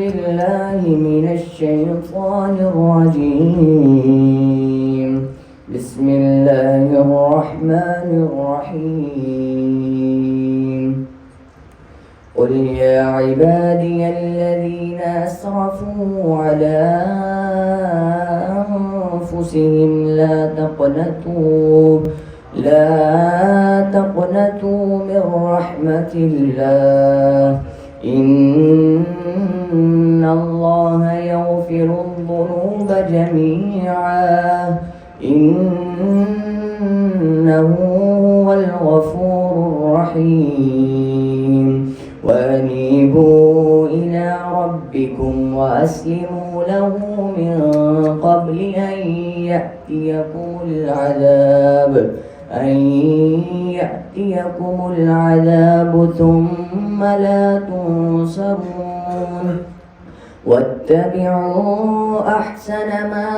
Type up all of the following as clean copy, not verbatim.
بالله من الشيطان الرجيم. بسم الله الرحمن الرحيم. قل يا عبادي الذين أسرفوا على أنفسهم لا تقنطوا من رحمة الله، إن الله يغفر الذنوب جميعا، إنه هو الغفور الرحيم. وأنيبوا إلى ربكم وأسلموا له من قبل أن يأتيكم العذاب ثم لا تنصرون. واتبعوا أحسن ما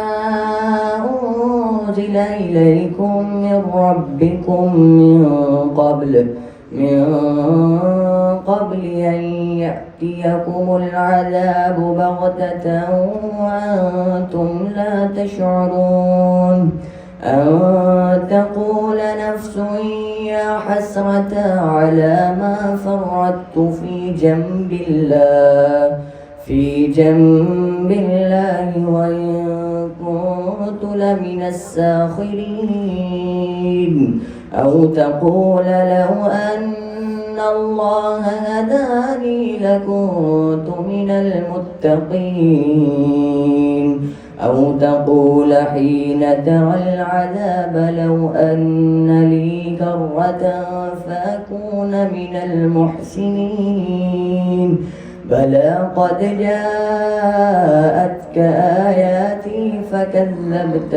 أنزل إليكم من ربكم من قبل أن يأتيكم العذاب بغتة وأنتم لا تشعرون. أن تقول نفس يا حسرة على ما فرطت في جنب الله وإن كنت لمن الساخرين. أو تقول لو أن الله هداني لكنت من المتقين. أو تقول حين ترى العذاب لو أن لي كرة فأكون من المحسنين. بلى قد جاءتك آياتي فكذبت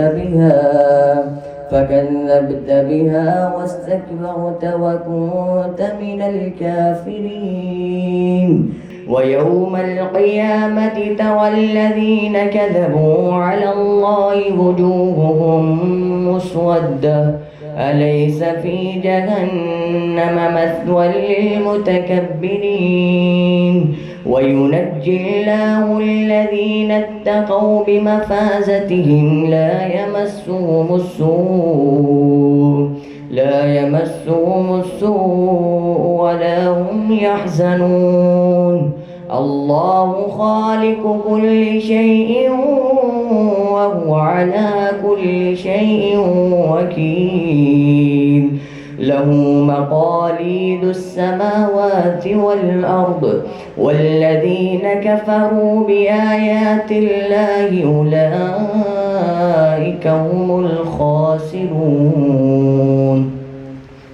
بها واستكبرت وكنت من الكافرين. ويوم القيامة ترى الذين كذبوا على الله وجوههم مسودة أليس في جهنم مثوى للمتكبرين. وينجي الله الذين اتقوا بمفازتهم لا يمسهم السوء ولا هم يحزنون. الله خالق كل شيء وهو على كل شيء وكيل. له مقاليد السماوات والأرض والذين كفروا بآيات الله أولئك هم الخاسرون.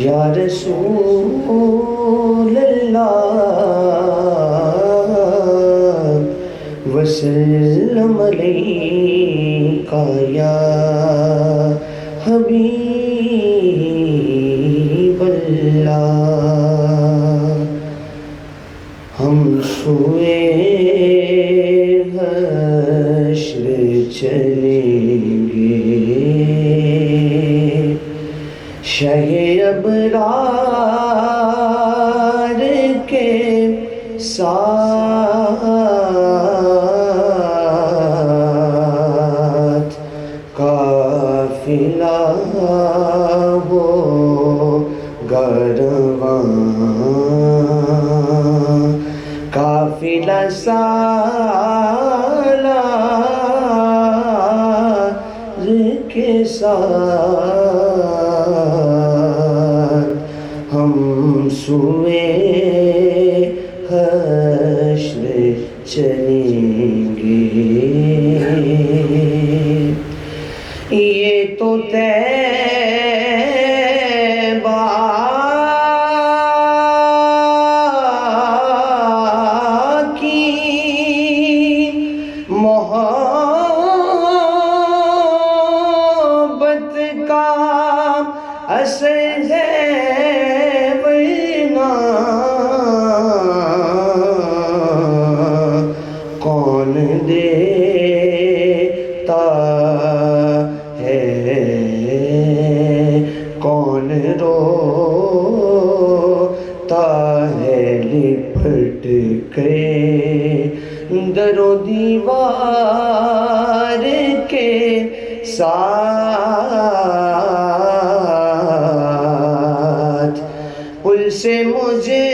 یا رسول اللہ وسلم علیکہ یا حبیب اللہ. ہم سوئے حشر چلیں گے شہ ابرار کے ساتھ. قافلہ ہوگا رواں، قافلہ سالار کے ساتھ. ہم سوئے حشر چلیں گے. یہ تو طیبہ کی محبت کا اثر ہے، ورنہ کون دیتا ہے، کون روتا ہے لپٹ کے در و دیوار کے ساتھ. پل سے مجھے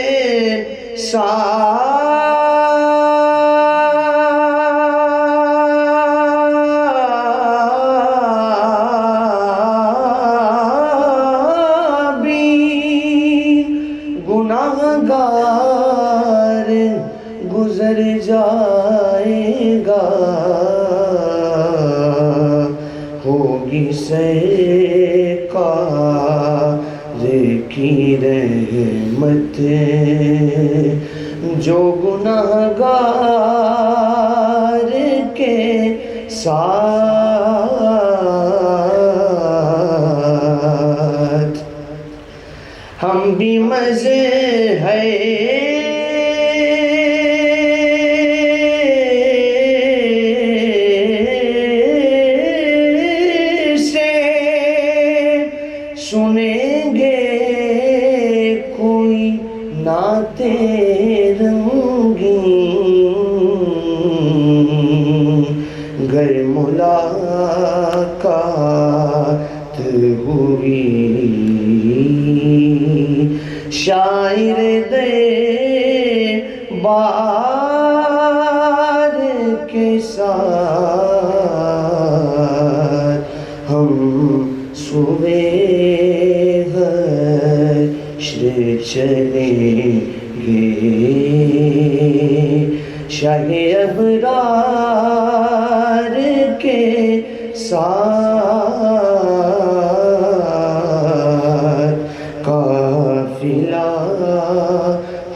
گناہ گار گزر جائے گا. ہوگی سرکار کی رحمت جو گناہ گار کے ساتھ. ہم بھی مزے ہے سے سنیں گے کوئی نعتیں رنگین. گر ملاقات ہوئی شاعر دربار کے ساتھ. ہم سوئے حشر چلیں گے شہ ابرار کے ساتھ. قافلہ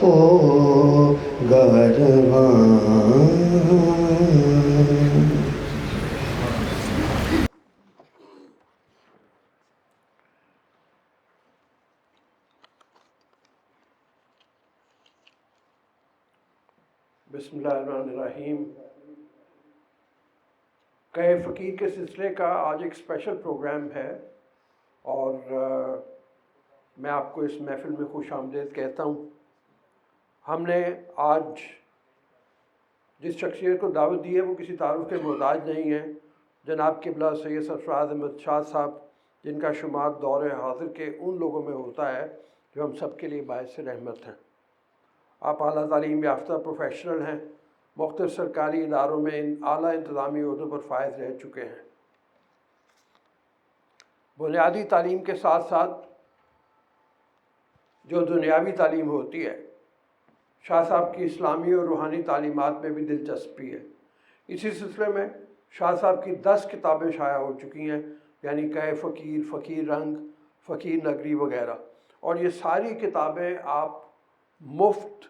ہوگا رواں. بسم اللہ الرحمن الرحیم. کہے فقیر کے سلسلے کا آج ایک اسپیشل پروگرام ہے اور میں آپ کو اس محفل میں خوش آمدید کہتا ہوں. ہم نے آج جس شخصیت کو دعوت دی ہے وہ کسی تعارف کے محتاج نہیں ہے. جناب قبلہ سید سرفراز احمد شاہ صاحب، جن کا شمار دور حاضر کے ان لوگوں میں ہوتا ہے جو ہم سب کے لیے باعث رحمت ہیں. آپ اعلیٰ تعلیم یافتہ پروفیشنل ہیں، مختلف سرکاری اداروں میں اعلیٰ انتظامی عہدوں پر فائز رہ چکے ہیں. بنیادی تعلیم کے ساتھ ساتھ جو دنیاوی تعلیم ہوتی ہے، شاہ صاحب کی اسلامی اور روحانی تعلیمات میں بھی دلچسپی ہے. اسی سلسلے میں شاہ صاحب کی 10 کتابیں شائع ہو چکی ہیں، یعنی کہ فقیر، فقیر رنگ، فقیر نگری وغیرہ، اور یہ ساری کتابیں آپ مفت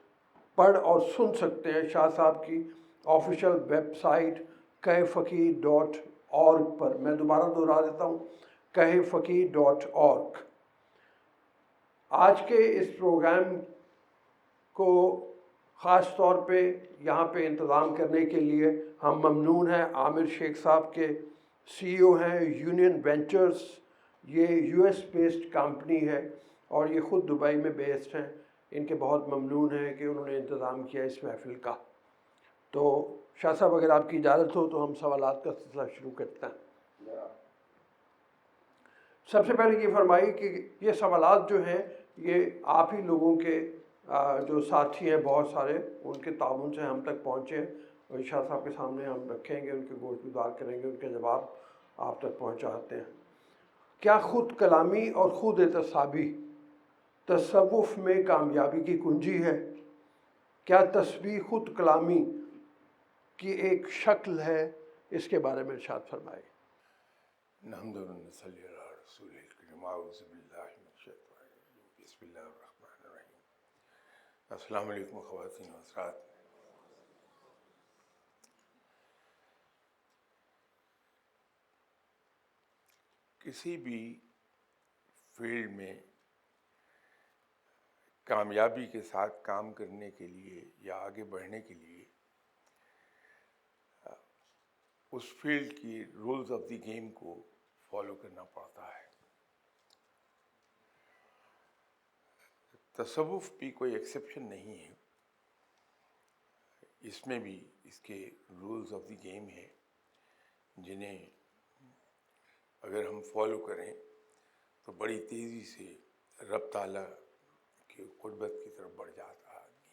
پڑھ اور سن سکتے ہیں شاہ صاحب کی آفیشیل ویب سائٹ kfaqir.org پر۔ میں دوبارہ دہرا دیتا ہوں، kfaqir.org۔ آج کے اس پروگرام کو خاص طور پہ یہاں پہ انتظام کرنے کے لیے ہم ممنون ہیں عامر شیخ صاحب کے، سی او ہیں یونین وینچرز، یہ یو ایس بیسڈ کمپنی ہے اور یہ خود دبئی میں بیسڈ ہیں۔ ان کے بہت ممنون ہیں کہ انہوں نے انتظام کیا اس محفل کا۔ تو شاہ صاحب اگر آپ کی اجازت ہو تو ہم سوالات کا سلسلہ شروع کرتے ہیں۔ سب سے پہلے یہ فرمائیے کہ یہ سوالات جو ہیں یہ آپ ہی لوگوں کے جو ساتھی ہیں بہت سارے، ان کے تعاون سے ہم تک پہنچے ہیں، اور شاہ صاحب کے سامنے ہم رکھیں گے، ان کے گوش گزار کریں گے، ان کے جواب آپ تک پہنچاتے ہیں۔ کیا خود کلامی اور خود اعتصابی تصوف میں کامیابی کی کنجی ہے؟ کیا تسبیح خود کلامی کی ایک شکل ہے؟ اس کے بارے میں ارشاد فرمائے۔ نحمدہ و نصلی علی رسول الکریم، اعوذ باللہ من الشیطان الرجیم، بسم اللہ الرحمن الرحیم۔ السلام علیکم خواتین و حضرات۔ کسی بھی فیلڈ میں کامیابی کے ساتھ کام کرنے کے لیے یا آگے بڑھنے کے لیے اس فیلڈ کی رولز آف دی گیم کو فالو کرنا پڑتا ہے۔ تصوف بھی کوئی ایکسیپشن نہیں ہے، اس میں بھی اس کے رولز آف دی گیم ہے جنہیں اگر ہم فالو کریں تو بڑی تیزی سے رب تعالیٰ کی قربت کی طرف بڑھ جاتا ہے آدمی۔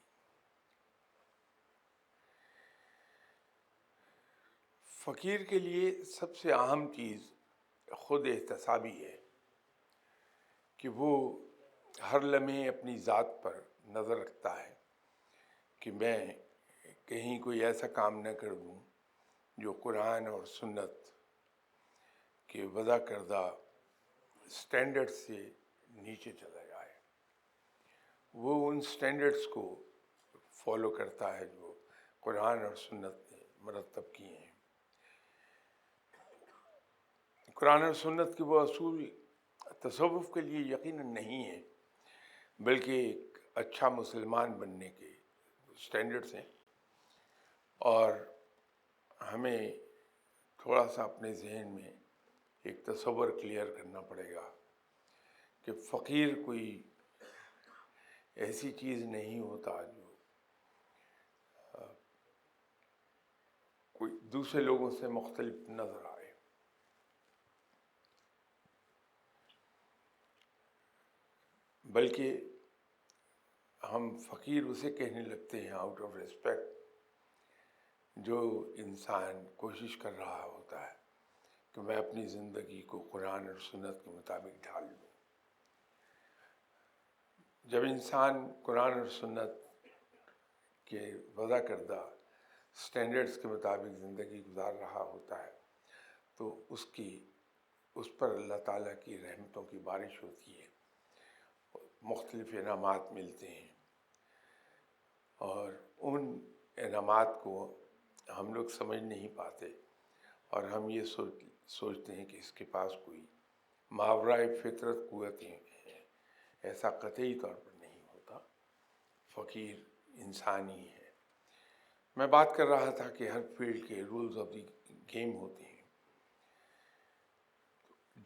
فقیر کے لیے سب سے اہم چیز خود احتسابی ہے کہ وہ ہر لمحے اپنی ذات پر نظر رکھتا ہے کہ میں کہیں کوئی ایسا کام نہ کر دوں جو قرآن اور سنت کے وضع کردہ سٹینڈرڈ سے نیچے چلا جائے۔ وہ ان سٹینڈرڈز کو فالو کرتا ہے جو قرآن اور سنت نے مرتب کیے ہیں۔ قرآن اور سنت کے وہ اصول تصوف کے لیے یقیناً نہیں ہیں، بلکہ ایک اچھا مسلمان بننے کے سٹینڈرڈز ہیں، اور ہمیں تھوڑا سا اپنے ذہن میں ایک تصور کلیئر کرنا پڑے گا کہ فقیر کوئی ایسی چیز نہیں ہوتا جو کوئی دوسرے لوگوں سے مختلف نظر آئے۔ بلکہ ہم فقیر اسے کہنے لگتے ہیں آؤٹ آف ریسپیکٹ جو انسان کوشش کر رہا ہوتا ہے کہ میں اپنی زندگی کو قرآن اور سنت کے مطابق ڈھال لوں۔ جب انسان قرآن اور سنت کے وضع کردہ سٹینڈرڈز کے مطابق زندگی گزار رہا ہوتا ہے تو اس پر اللہ تعالیٰ کی رحمتوں کی بارش ہوتی ہے، مختلف انعامات ملتے ہیں، اور ان انعامات کو ہم لوگ سمجھ نہیں پاتے، اور ہم یہ سوچتے ہیں کہ اس کے پاس کوئی ماورائے فطرت قوتیں ہیں۔ ایسا قطعی طور پر نہیں ہوتا، فقیر انسان ہی ہے۔ میں بات کر رہا تھا کہ ہر فیلڈ کے رولز آف دی گیم ہوتے ہیں۔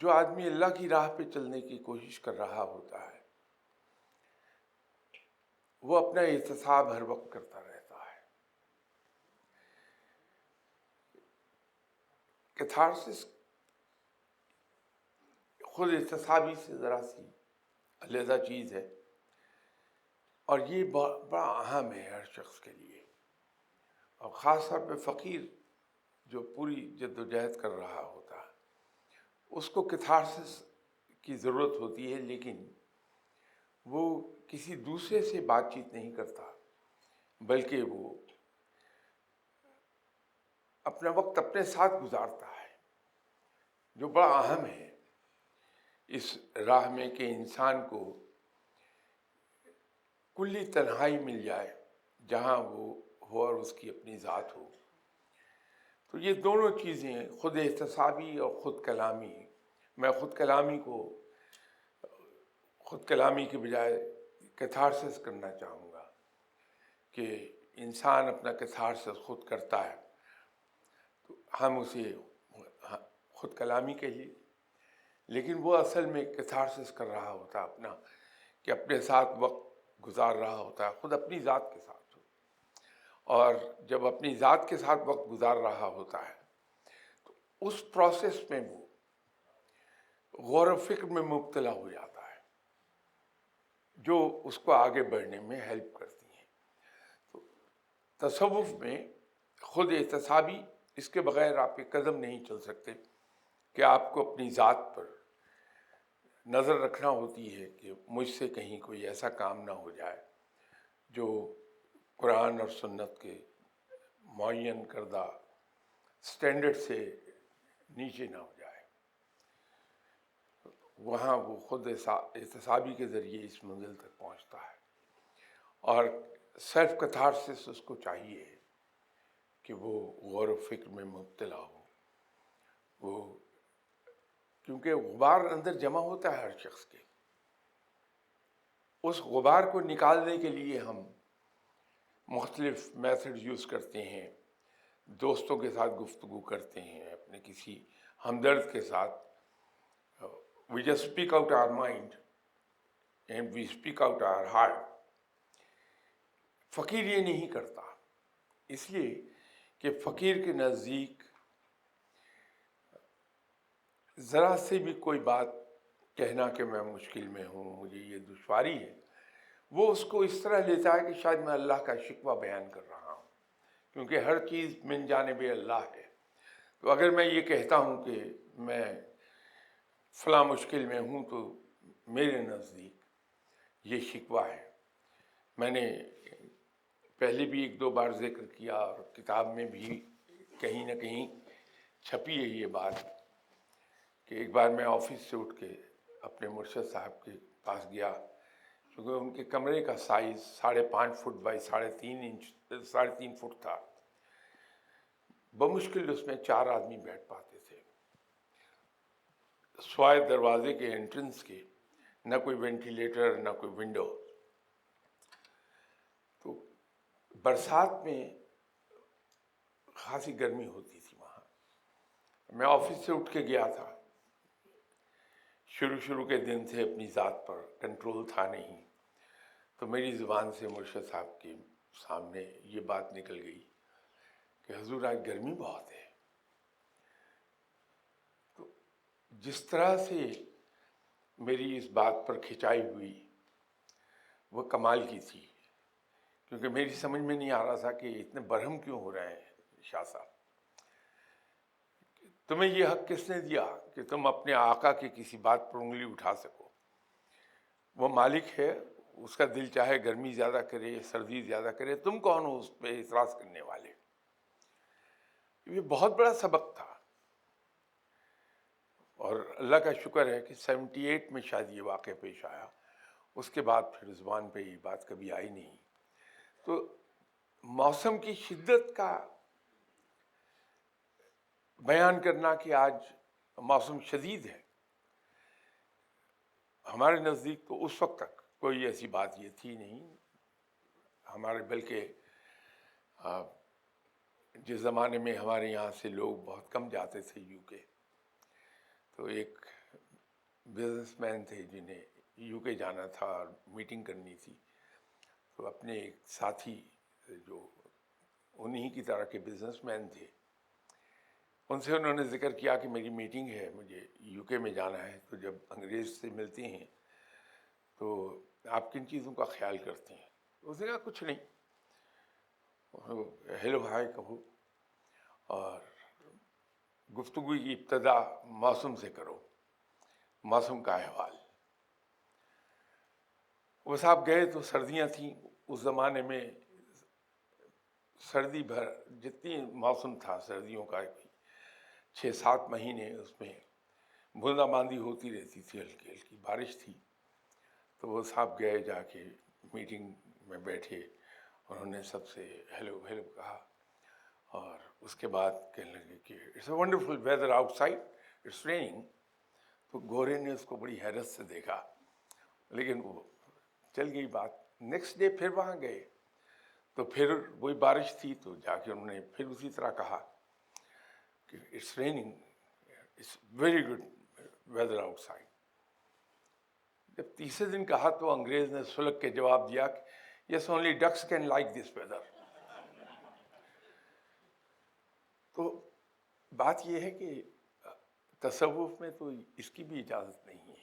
جو آدمی اللہ کی راہ پہ چلنے کی کوشش کر رہا ہوتا ہے وہ اپنا احتساب ہر وقت کرتا رہتا ہے۔ کیتھارسس خود احتسابی سے ذرا سی علیحدہ چیز ہے، اور یہ بڑا اہم ہے ہر شخص کے لیے، اور خاص طور پہ فقیر جو پوری جد و جہد کر رہا ہوتا ہے اس کو کیتھارسس کی ضرورت ہوتی ہے، لیکن وہ کسی دوسرے سے بات چیت نہیں کرتا، بلکہ وہ اپنا وقت اپنے ساتھ گزارتا ہے، جو بڑا اہم ہے اس راہ میں کہ انسان کو کلی تنہائی مل جائے جہاں وہ ہو اور اس کی اپنی ذات ہو۔ تو یہ دونوں چیزیں، خود احتسابی اور خود کلامی، میں خود کلامی کے بجائے کیتھارسس کرنا چاہوں گا کہ انسان اپنا کیتھارسس خود کرتا ہے، تو ہم اسے خود کلامی کہیے، لیکن وہ اصل میں کیتھارسس کر رہا ہوتا ہے اپنا، کہ اپنے ساتھ وقت گزار رہا ہوتا ہے، خود اپنی ذات کے ساتھ ہو۔ اور جب اپنی ذات کے ساتھ وقت گزار رہا ہوتا ہے تو اس پروسیس میں وہ غور و فکر میں مبتلا ہو جاتا ہے، جو اس کو آگے بڑھنے میں ہیلپ کرتی ہیں۔ تو تصوف میں خود احتسابی، اس کے بغیر آپ کے قدم نہیں چل سکتے، کہ آپ کو اپنی ذات پر نظر رکھنا ہوتی ہے کہ مجھ سے کہیں کوئی ایسا کام نہ ہو جائے جو قرآن اور سنت کے معین کردہ سٹینڈرڈ سے نیچے نہ ہو جائے۔ وہاں وہ خود احتسابی کے ذریعے اس منزل تک پہنچتا ہے، اور سیلف کیتھارسس اس کو چاہیے کہ وہ غور و فکر میں مبتلا ہو، وہ کیونکہ غبار اندر جمع ہوتا ہے ہر شخص کے، اس غبار کو نکالنے کے لیے ہم مختلف میتھڈ یوز کرتے ہیں، دوستوں کے ساتھ گفتگو کرتے ہیں، اپنے کسی ہمدرد کے ساتھ we just speak out our mind and we speak out our heart۔ فقیر یہ نہیں کرتا، اس لیے کہ فقیر کے نزدیک ذرا سے بھی کوئی بات کہنا کہ میں مشکل میں ہوں، مجھے یہ دشواری ہے، وہ اس کو اس طرح لیتا ہے کہ شاید میں اللہ کا شکوہ بیان کر رہا ہوں، کیونکہ ہر چیز من جانب اللہ ہے۔ تو اگر میں یہ کہتا ہوں کہ میں فلاں مشکل میں ہوں تو میرے نزدیک یہ شکوہ ہے۔ میں نے پہلے بھی ایک دو بار ذکر کیا، اور کتاب میں بھی کہیں نہ کہیں چھپی ہے یہ بات، کہ ایک بار میں آفس سے اٹھ کے اپنے مرشد صاحب کے پاس گیا، کیونکہ ان کے کمرے کا سائز 5.5 فٹ بائی 3.5 فٹ تھا، بمشکل اس میں 4 آدمی بیٹھ پاتے تھے، سوائے دروازے کے انٹرنس کے نہ کوئی وینٹیلیٹر نہ کوئی ونڈو۔ تو برسات میں خاصی گرمی ہوتی تھی وہاں، میں آفس سے اٹھ کے گیا تھا، شروع کے دن تھے، اپنی ذات پر کنٹرول تھا نہیں، تو میری زبان سے مرشد صاحب کے سامنے یہ بات نکل گئی کہ حضور آج گرمی بہت ہے۔ تو جس طرح سے میری اس بات پر کھنچائی ہوئی وہ کمال کی تھی، کیونکہ میری سمجھ میں نہیں آ رہا تھا کہ اتنے برہم کیوں ہو رہے ہیں شاہ صاحب، تمہیں یہ حق کس نے دیا کہ تم اپنے آقا کی کسی بات پر انگلی اٹھا سکو؟ وہ مالک ہے، اس کا دل چاہے گرمی زیادہ کرے سردی زیادہ کرے، تم کون ہو اس پہ اعتراض کرنے والے؟ یہ بہت بڑا سبق تھا، اور اللہ کا شکر ہے کہ 78 میں شاید یہ واقعہ پیش آیا، اس کے بعد پھر زبان پہ یہ بات کبھی آئی نہیں۔ تو موسم کی شدت کا بیان کرنا کہ آج موسم شدید ہے، ہمارے نزدیک تو اس وقت تک کوئی ایسی بات یہ تھی نہیں ہمارے، بلکہ جس زمانے میں ہمارے یہاں سے لوگ بہت کم جاتے تھے یو کے، تو ایک بزنس مین تھے جنہیں یو کے جانا تھا اور میٹنگ کرنی تھی، تو اپنے ایک ساتھی جو انہی کی طرح کے بزنس مین تھے، ان سے انہوں نے ذکر کیا کہ میری میٹنگ ہے، مجھے یو کے میں جانا ہے، تو جب انگریز سے ملتے ہیں تو آپ کن چیزوں کا خیال کرتے ہیں؟ اس نے کہا کچھ نہیں، ہیلو ہائے کہو، اور گفتگو کی ابتدا موسم سے کرو، موسم کا احوال۔ وہ صاحب گئے تو سردیاں تھیں، اس زمانے میں سردی بھر جتنی موسم تھا سردیوں کا 6-7 مہینے اس میں بوندا باندی ہوتی رہتی تھی، ہلکی ہلکی بارش تھی. تو وہ صاحب گئے، جا کے میٹنگ میں بیٹھے، انہوں نے سب سے ہیلو ہیلو کہا، اور اس کے بعد کہنے لگے کہ it's a wonderful weather out side, it's raining. تو گورے نے اس کو بڑی حیرت سے دیکھا، لیکن وہ چل گئی بات. نیکسٹ ڈے پھر وہاں گئے تو پھر وہی بارش تھی، تو جا کے انہوں نے پھر اسی طرح کہا کہ it's raining, it's very good weather out سائڈ. جب تیسرے دن کہا تو انگریز نے سلگ کے جواب دیا کہ yes only ducks can like this weather. تو بات یہ ہے کہ تصوف میں تو اس کی بھی اجازت نہیں ہے.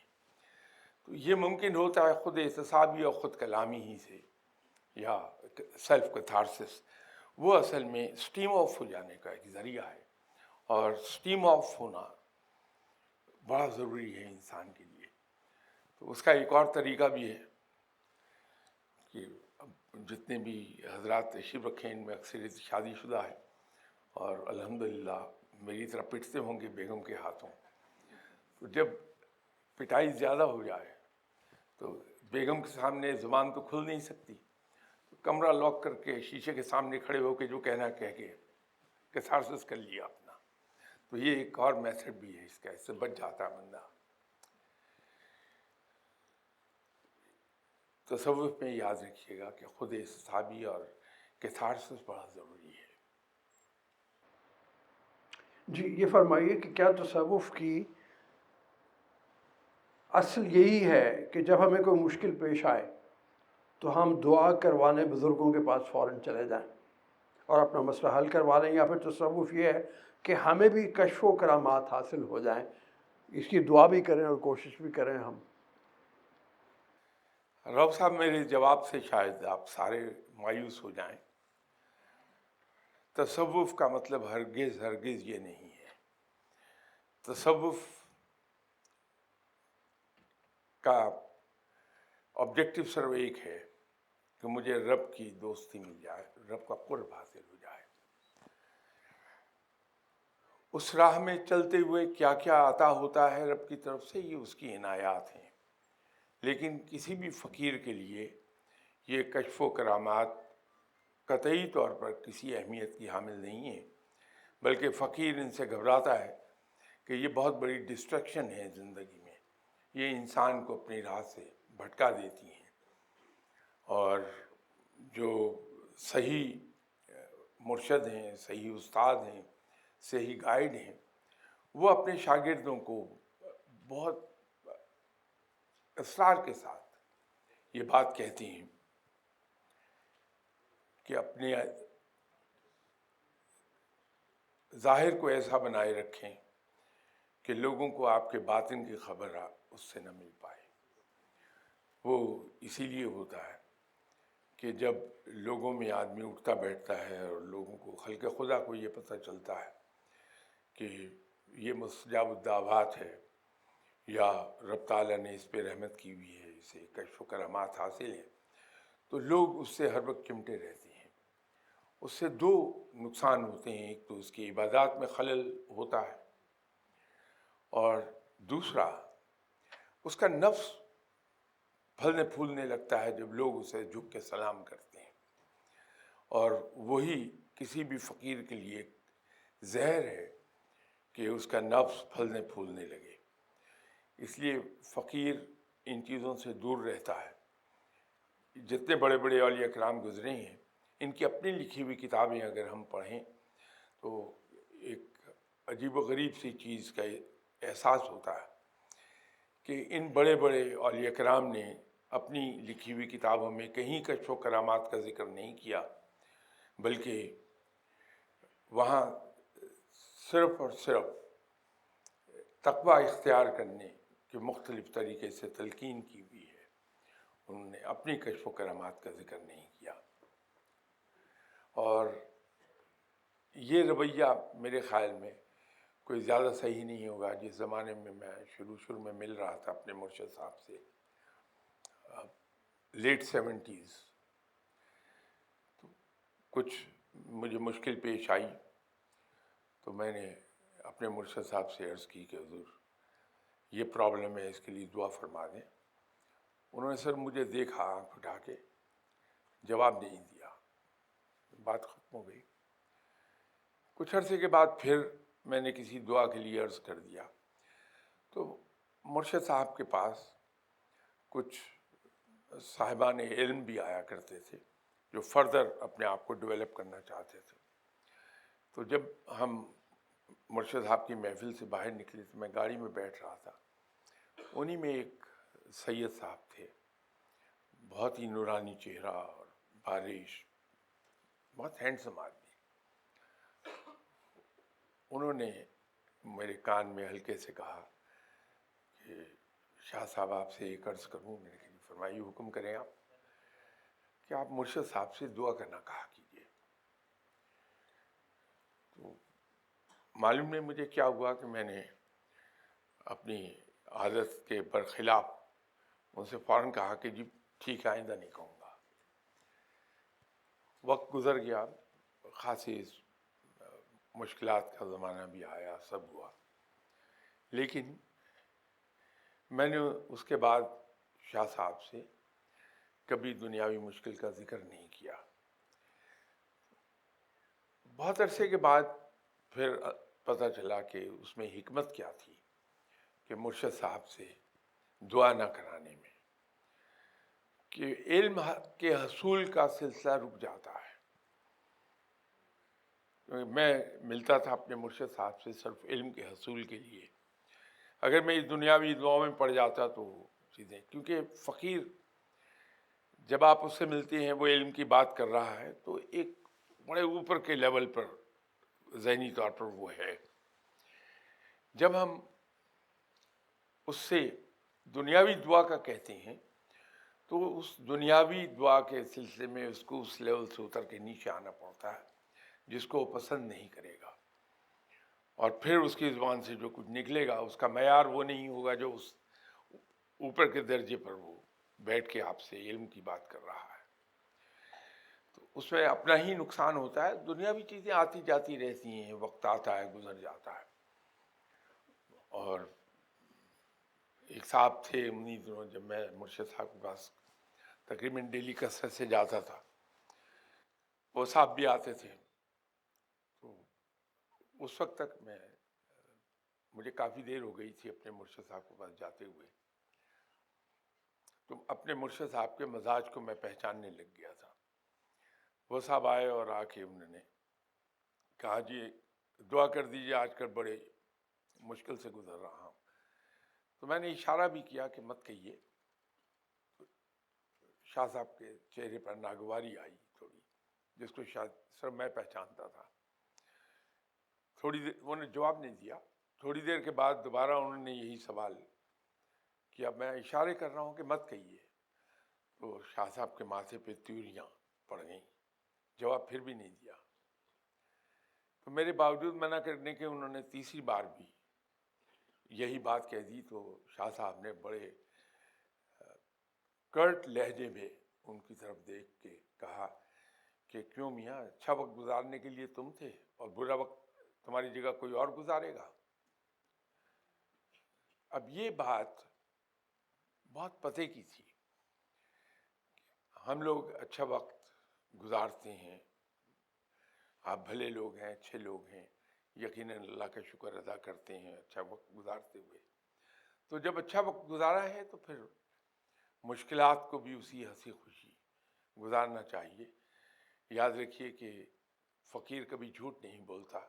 تو یہ ممکن ہوتا ہے خود احتسابی اور خود کلامی ہی سے، یا سیلف کیتھارسس. وہ اصل میں اسٹیم آف ہو جانے کا ایک ذریعہ ہے، اور اسٹیم آف ہونا بڑا ضروری ہے انسان کے لیے. تو اس کا ایک اور طریقہ بھی ہے کہ جتنے بھی حضرات تشریف رکھیں ان میں اکثریت شادی شدہ ہے، اور الحمدللہ میری طرح پٹتے ہوں گے بیگم کے ہاتھوں. تو جب پٹائی زیادہ ہو جائے تو بیگم کے سامنے زبان تو کھل نہیں سکتی، تو کمرہ لاک کر کے شیشے کے سامنے کھڑے ہو کے جو کہنا کہہ کے کیتھارسس کر لیا اپنا. تو یہ ایک اور میتھڈ بھی ہے اس کا، اس سے بچ جاتا ہے بندہ. تصوف میں یاد رکھیے گا کہ خود احتسابی اور کیتھارسس بڑا ضروری ہے. جی یہ فرمائیے کہ کیا تصوف کی اصل یہی ہے کہ جب ہمیں کوئی مشکل پیش آئے تو ہم دعا کروانے بزرگوں کے پاس فوراً چلے جائیں اور اپنا مسئلہ حل کروا لیں، یا پھر تصوف یہ ہے کہ ہمیں بھی کشف و کرامات حاصل ہو جائیں، اس کی دعا بھی کریں اور کوشش بھی کریں ہم؟ رب صاحب میرے جواب سے شاید آپ سارے مایوس ہو جائیں. تصوف کا مطلب ہرگز ہرگز یہ نہیں ہے. تصوف کا آبجیکٹو صرف ایک ہے کہ مجھے رب کی دوستی مل جائے، رب کا قرب حاصل ہو جائے. اس راہ میں چلتے ہوئے کیا کیا عطا ہوتا ہے رب کی طرف سے، یہ اس کی عنایات ہیں. لیکن کسی بھی فقیر کے لیے یہ کشف و کرامات قطعی طور پر کسی اہمیت کی حامل نہیں ہے، بلکہ فقیر ان سے گھبراتا ہے کہ یہ بہت بڑی ڈسٹریکشن ہے زندگی میں، یہ انسان کو اپنی راہ سے بھٹکا دیتی ہیں. اور جو صحیح مرشد ہیں، صحیح استاد ہیں، صحیح گائیڈ ہیں، وہ اپنے شاگردوں کو بہت اصرار کے ساتھ یہ بات کہتی ہیں کہ اپنے ظاہر کو ایسا بنائے رکھیں کہ لوگوں کو آپ کے باطن کی خبر اس سے نہ مل پائے. وہ اسی لیے ہوتا ہے کہ جب لوگوں میں آدمی اٹھتا بیٹھتا ہے اور لوگوں کو خلق خدا کو یہ پتہ چلتا ہے کہ یہ مستجاب الدعوات ہے، یا رب تعالیٰ نے اس پہ رحمت کی ہوئی ہے، اسے کشف و کرامات حاصل ہیں، تو لوگ اس سے ہر وقت چمٹے رہتے ہیں. اس سے دو نقصان ہوتے ہیں، ایک تو اس کی عبادات میں خلل ہوتا ہے، اور دوسرا اس کا نفس پھلنے پھولنے لگتا ہے جب لوگ اسے جھک کے سلام کرتے ہیں. اور وہی کسی بھی فقیر کے لیے زہر ہے کہ اس کا نفس پھلنے پھولنے لگے. اس لیے فقیر ان چیزوں سے دور رہتا ہے. جتنے بڑے بڑے اولیاء کرام گزرے ہیں، ان کی اپنی لکھی ہوئی کتابیں اگر ہم پڑھیں تو ایک عجیب و غریب سی چیز کا احساس ہوتا ہے کہ ان بڑے بڑے اولیاء کرام نے اپنی لکھی ہوئی کتابوں میں کہیں کشف و کرامات کا ذکر نہیں کیا، بلکہ وہاں صرف اور صرف تقوی اختیار کرنے کے مختلف طریقے سے تلقین کی ہوئی ہے. انہوں نے اپنی کشف و کرامات کا ذکر نہیں کیا. اور یہ رویہ میرے خیال میں کوئی زیادہ صحیح نہیں ہوگا. جس زمانے میں میں شروع میں مل رہا تھا اپنے مرشد صاحب سے، لیٹ 70s، تو کچھ مجھے مشکل پیش آئی تو میں نے اپنے مرشد صاحب سے عرض کی کہ حضور یہ پرابلم ہے، اس کے لیے دعا فرما دیں۔ انہوں نے سر مجھے دیکھا آنکھ اٹھا کے، جواب نہیں دیا، بات ختم ہو گئی۔ کچھ عرصے کے بعد پھر میں نے کسی دعا کے لیے عرض کر دیا تو مرشد صاحب کے پاس کچھ صاحبان علم بھی آیا کرتے تھے جو فردر اپنے آپ کو ڈیولپ کرنا چاہتے تھے۔ تو جب ہم مرشد صاحب کی محفل سے باہر نکلے تو میں گاڑی میں بیٹھ رہا تھا، انہی میں ایک سید صاحب تھے، بہت ہی نورانی چہرہ اور بارش، بہت ہینڈسم آدمی۔ انہوں نے میرے کان میں ہلکے سے کہا کہ شاہ صاحب آپ سے ایک عرض کروں؟ میں نے کہا فرمائیے، حکم کریں آپ، کہ آپ مرشد صاحب سے دعا کرنا کہا کیجیے۔ تو معلوم نہیں مجھے کیا ہوا کہ میں نے اپنی عادت کے برخلاف ان سے فوراً کہا کہ جی ٹھیک ہے، آئندہ نہیں کہوں گا۔ وقت گزر گیا، خاصی مشکلات کا زمانہ بھی آیا، سب ہوا، لیکن میں نے اس کے بعد شاہ صاحب سے کبھی دنیاوی مشکل کا ذکر نہیں کیا۔ بہت عرصے کے بعد پھر پتہ چلا کہ اس میں حکمت کیا تھی کہ مرشد صاحب سے دعا نہ کرانے میں، کہ علم کے حصول کا سلسلہ رک جاتا ہے۔ میں ملتا تھا اپنے مرشد صاحب سے صرف علم کے حصول کے لیے، اگر میں اس دنیاوی دعاؤں میں پڑ جاتا تو چیزیں، کیونکہ فقیر جب آپ اس سے ملتے ہیں وہ علم کی بات کر رہا ہے تو ایک بڑے اوپر کے لیول پر ذہنی طور پر وہ ہے۔ جب ہم اس سے دنیاوی دعا کا کہتے ہیں تو اس دنیاوی دعا کے سلسلے میں اس کو اس لیول سے اتر کے نیچے آنا پڑتا ہے جس کو وہ پسند نہیں کرے گا، اور پھر اس کی زبان سے جو کچھ نکلے گا اس کا معیار وہ نہیں ہوگا جو اس اوپر کے درجے پر وہ بیٹھ کے آپ سے علم کی بات کر رہا ہے۔ تو اس میں اپنا ہی نقصان ہوتا ہے۔ دنیاوی چیزیں آتی جاتی رہتی ہیں، وقت آتا ہے گزر جاتا ہے۔ اور ایک صاحب تھے انہی دنوں، جب میں مرشد صاحب کے پاس تقریباً ڈیلی کثرت سے جاتا تھا، وہ صاحب بھی آتے تھے، تو اس وقت تک مجھے کافی دیر ہو گئی تھی اپنے مرشد صاحب کے پاس جاتے ہوئے، تو اپنے مرشد صاحب کے مزاج کو میں پہچاننے لگ گیا تھا۔ وہ صاحب آئے اور آ کے انہوں نے کہا جی دعا کر دیجیے، آج کل بڑے مشکل سے گزر رہا ہوں۔ تو میں نے اشارہ بھی کیا کہ مت کہیے۔ شاہ صاحب کے چہرے پر ناگواری آئی تھوڑی، جس کو شاید صرف میں پہچانتا تھا۔ تھوڑی دیر انہوں نے جواب نہیں دیا، تھوڑی دیر کے بعد دوبارہ انہوں نے یہی سوال کیا، میں اشارے کر رہا ہوں کہ مت کہیے، تو شاہ صاحب کے ماتھے پہ تیوریاں پڑ گئیں، جواب پھر بھی نہیں دیا۔ تو میرے باوجود منع کرنے کے انہوں نے تیسری بار بھی یہی بات کہہ دی، تو شاہ صاحب نے بڑے کرٹ لہجے میں ان کی طرف دیکھ کے کہا کہ کیوں میاں، اچھا وقت گزارنے کے لیے تم تھے اور برا وقت تمہاری جگہ کوئی اور گزارے گا۔ اب یہ بات بہت پتے کی تھی۔ ہم لوگ اچھا وقت گزارتے ہیں، آپ بھلے لوگ ہیں، اچھے لوگ ہیں، یقیناً اللہ کا شکر ادا کرتے ہیں اچھا وقت گزارتے ہوئے۔ تو جب اچھا وقت گزارا ہے تو پھر مشکلات کو بھی اسی ہنسی خوشی گزارنا چاہیے۔ یاد رکھیے کہ فقیر کبھی جھوٹ نہیں بولتا،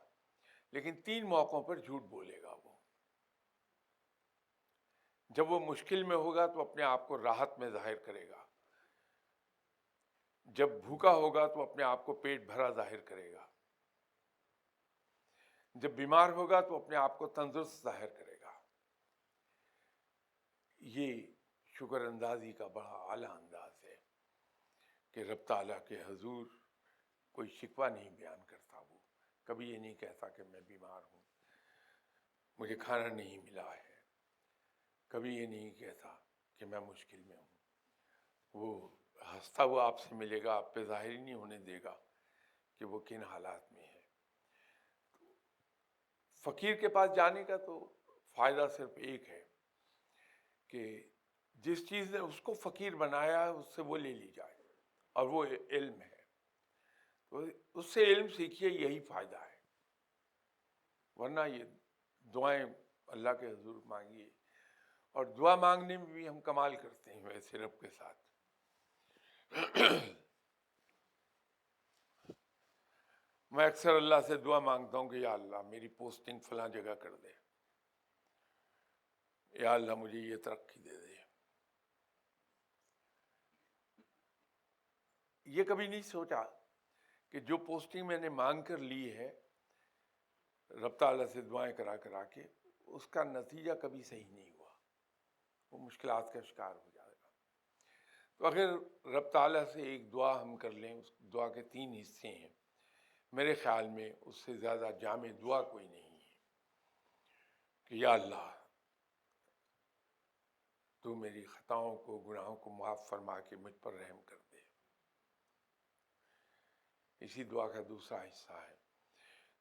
لیکن 3 موقعوں پر جھوٹ بولے گا وہ۔ جب وہ مشکل میں ہوگا تو اپنے آپ کو راحت میں ظاہر کرے گا، جب بھوکا ہوگا تو اپنے آپ کو پیٹ بھرا ظاہر کرے گا، جب بیمار ہوگا تو اپنے آپ کو تندرست ظاہر کرے گا۔ یہ شکر اندازی کا بڑا اعلیٰ انداز ہے کہ رب تعالیٰ کے حضور کوئی شکوہ نہیں بیان کرتا، وہ کبھی یہ نہیں کہتا کہ میں بیمار ہوں، مجھے کھانا نہیں ملا ہے، کبھی یہ نہیں کہتا کہ میں مشکل میں ہوں۔ وہ ہنستا ہوا آپ سے ملے گا، آپ پہ ظاہر ہی نہیں ہونے دے گا کہ وہ کن حالات میں ہے۔ فقیر کے پاس جانے کا تو فائدہ صرف ایک ہے کہ جس چیز نے اس کو فقیر بنایا ہے اس سے وہ لے لی جائے، اور وہ علم ہے، تو اس سے علم سیکھیے، یہی فائدہ ہے۔ ورنہ یہ دعائیں اللہ کے حضور مانگیے، اور دعا مانگنے میں بھی ہم کمال کرتے ہیں ویسے رب کے ساتھ۔ میں اکثر اللہ سے دعا مانگتا ہوں کہ یا اللہ میری پوسٹنگ فلاں جگہ کر دے، یا اللہ مجھے یہ ترقی دے دے۔ یہ کبھی نہیں سوچا کہ جو پوسٹنگ میں نے مانگ کر لی ہے رب تعالیٰ سے دعائیں کرا کرا کے، اس کا نتیجہ کبھی صحیح نہیں ہوا، وہ مشکلات کا شکار ہو جائے گا۔ تو اگر رب تعالیٰ سے ایک دعا ہم کر لیں، اس دعا کے 3 حصے ہیں، میرے خیال میں اس سے زیادہ جامع دعا کوئی نہیں ہے کہ یا اللہ تو میری خطاؤں کو، گناہوں کو معاف فرما کے مجھ پر رحم کر دے۔ اسی دعا کا دوسرا حصہ ہے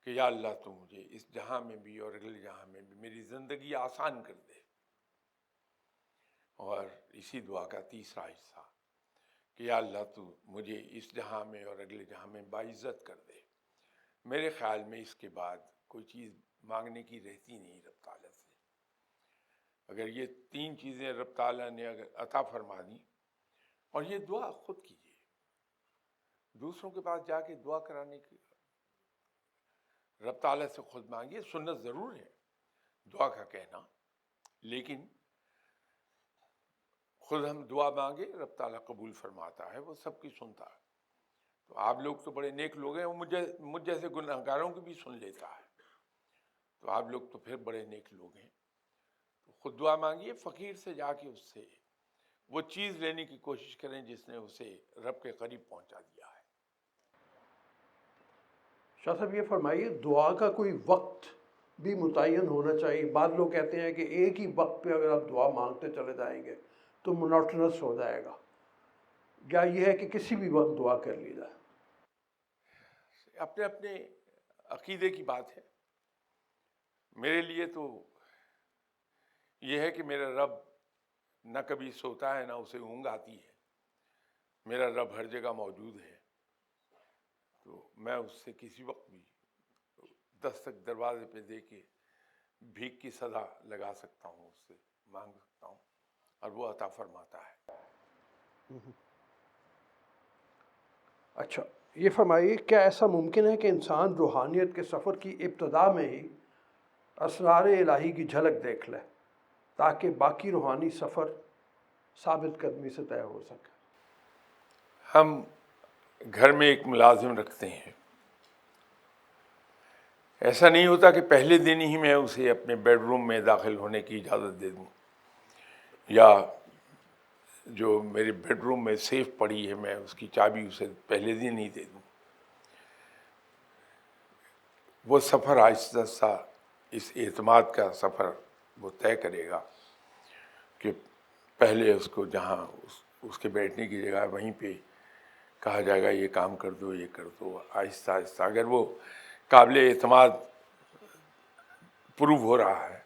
کہ یا اللہ تو مجھے اس جہاں میں بھی اور اگلے جہاں میں بھی میری زندگی آسان کر دے۔ اور اسی دعا کا تیسرا حصہ کہ یا اللہ تو مجھے اس جہاں میں اور اگلے جہاں میں باعزت کر دے۔ میرے خیال میں اس کے بعد کوئی چیز مانگنے کی رہتی نہیں رب تعالیٰ سے۔ اگر یہ 3 چیزیں رب تعالیٰ نے اگر عطا فرما دی، اور یہ دعا خود کیجیے، دوسروں کے پاس جا کے دعا کرانے کی، رب تعالیٰ سے خود مانگیے۔ سنت ضرور ہے دعا کا کہنا، لیکن خود ہم دعا مانگے رب تعالیٰ قبول فرماتا ہے، وہ سب کی سنتا ہے۔ تو آپ لوگ تو بڑے نیک لوگ ہیں، وہ مجھ جیسے گناہگاروں کی بھی سن لیتا ہے، تو آپ لوگ تو پھر بڑے نیک لوگ ہیں۔ تو خود دعا مانگیے، فقیر سے جا کے اس سے وہ چیز لینے کی کوشش کریں جس نے اسے رب کے قریب پہنچا دیا ہے۔ شاہ صاحب یہ فرمائیے، دعا کا کوئی وقت بھی متعین ہونا چاہیے؟ بعض لوگ کہتے ہیں کہ ایک ہی وقت پہ اگر آپ دعا مانگتے چلے جائیں گے تو مونوٹنس ہو جائے گا، یا یہ ہے کہ کسی بھی وقت دعا کر لی جائے؟ اپنے اپنے عقیدے کی بات ہے۔ میرے لیے تو یہ ہے کہ میرا رب نہ کبھی سوتا ہے نہ اسے اونگ آتی ہے، میرا رب ہر جگہ موجود ہے، تو میں اس سے کسی وقت بھی دستک دروازے پہ دے کے بھیک کی صدا لگا سکتا ہوں، اس سے مانگ سکتا ہوں، اور وہ عطا فرماتا ہے۔ اچھا یہ فرمائیے، کیا ایسا ممکن ہے کہ انسان روحانیت کے سفر کی ابتدا میں ہی اسرار الہی کی جھلک دیکھ لے تاکہ باقی روحانی سفر ثابت قدمی سے طے ہو سکے؟ ہم گھر میں ایک ملازم رکھتے ہیں، ایسا نہیں ہوتا کہ پہلے دن ہی میں اسے اپنے بیڈ روم میں داخل ہونے کی اجازت دے دوں، یا جو میرے بیڈ روم میں سیف پڑی ہے میں اس کی چابی اسے پہلے دن ہی دے دوں۔ وہ سفر آہستہ آہستہ اس اعتماد کا سفر وہ طے کرے گا کہ پہلے اس کو جہاں اس کے بیٹھنے کی جگہ وہیں پہ کہا جائے گا یہ کام کر دو، یہ کر دو، آہستہ آہستہ اگر وہ قابل اعتماد پروو ہو رہا ہے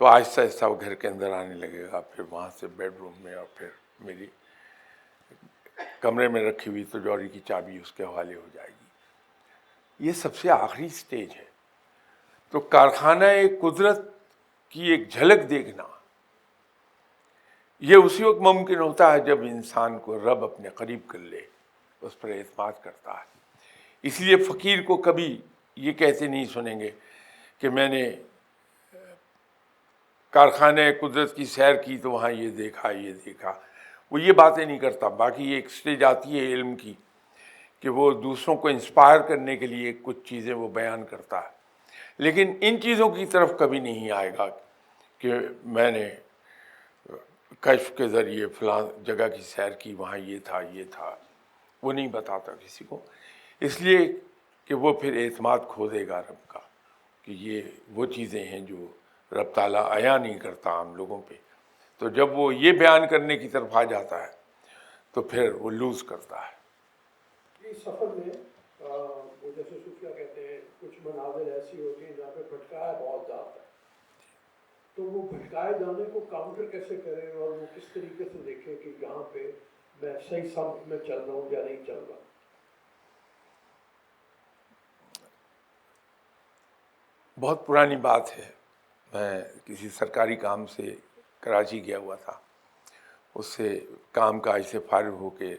تو آہستہ آہستہ وہ گھر کے اندر آنے لگے گا، پھر وہاں سے بیڈ روم میں اور پھر میری کمرے میں رکھی ہوئی تجوری کی چابی اس کے حوالے ہو جائے گی۔ یہ سب سے آخری سٹیج ہے۔ تو کارخانہ قدرت کی ایک جھلک دیکھنا یہ اسی وقت ممکن ہوتا ہے جب انسان کو رب اپنے قریب کر لے، اس پر اعتماد کرتا ہے۔ اس لیے فقیر کو کبھی یہ کہتے نہیں سنیں گے کہ میں نے کارخانہ قدرت کی سیر کی تو وہاں یہ دیکھا یہ دیکھا، وہ یہ باتیں نہیں کرتا۔ باقی ایک سٹیج آتی ہے علم کی کہ وہ دوسروں کو انسپائر کرنے کے لیے کچھ چیزیں وہ بیان کرتا ہے، لیکن ان چیزوں کی طرف کبھی نہیں آئے گا کہ میں نے کشف کے ذریعے فلاں جگہ کی سیر کی، وہاں یہ تھا یہ تھا، وہ نہیں بتاتا کسی کو، اس لیے کہ وہ پھر اعتماد کھو دے گا رب کا، کہ یہ وہ چیزیں ہیں جو رب تعالیٰ عیا نہیں کرتا عام لوگوں پہ۔ تو جب وہ یہ بیان کرنے کی طرف آ جاتا ہے تو پھر وہ لوز کرتا ہے۔ اس سفر میں مناظر ایسی ہوتی ہیں جہاں پہ بھٹکایا بہت زیادہ ہے، تو وہ بھٹکائے جانے کو کاؤنٹر کیسے کریں اور وہ کس طریقے سے دیکھیں کہ یہاں پہ میں صحیح سمت میں چل رہا ہوں یا نہیں چل رہا؟ بہت پرانی بات ہے، میں کسی سرکاری کام سے کراچی گیا ہوا تھا، اس سے کام کاج سے فارغ ہو کے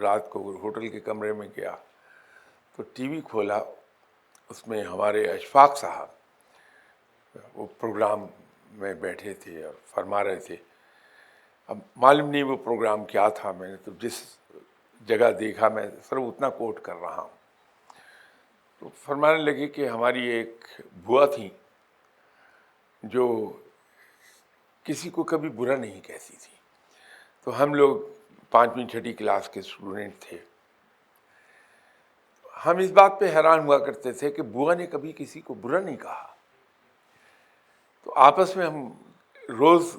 رات کو ہوٹل کے کمرے میں گیا تو ٹی وی کھولا، اس میں ہمارے اشفاق صاحب وہ پروگرام میں بیٹھے تھے اور فرما رہے تھے۔ اب معلوم نہیں وہ پروگرام کیا تھا، میں نے تو جس جگہ دیکھا میں صرف اتنا کوٹ کر رہا ہوں۔ تو فرمانے لگے کہ ہماری ایک بوا تھیں جو کسی کو کبھی برا نہیں کہتی تھی، تو ہم لوگ 5ویں 6ٹھی کلاس کے اسٹوڈنٹ تھے، ہم اس بات پہ حیران ہوا کرتے تھے کہ بوا نے کبھی کسی کو برا نہیں کہا۔ تو آپس میں ہم روز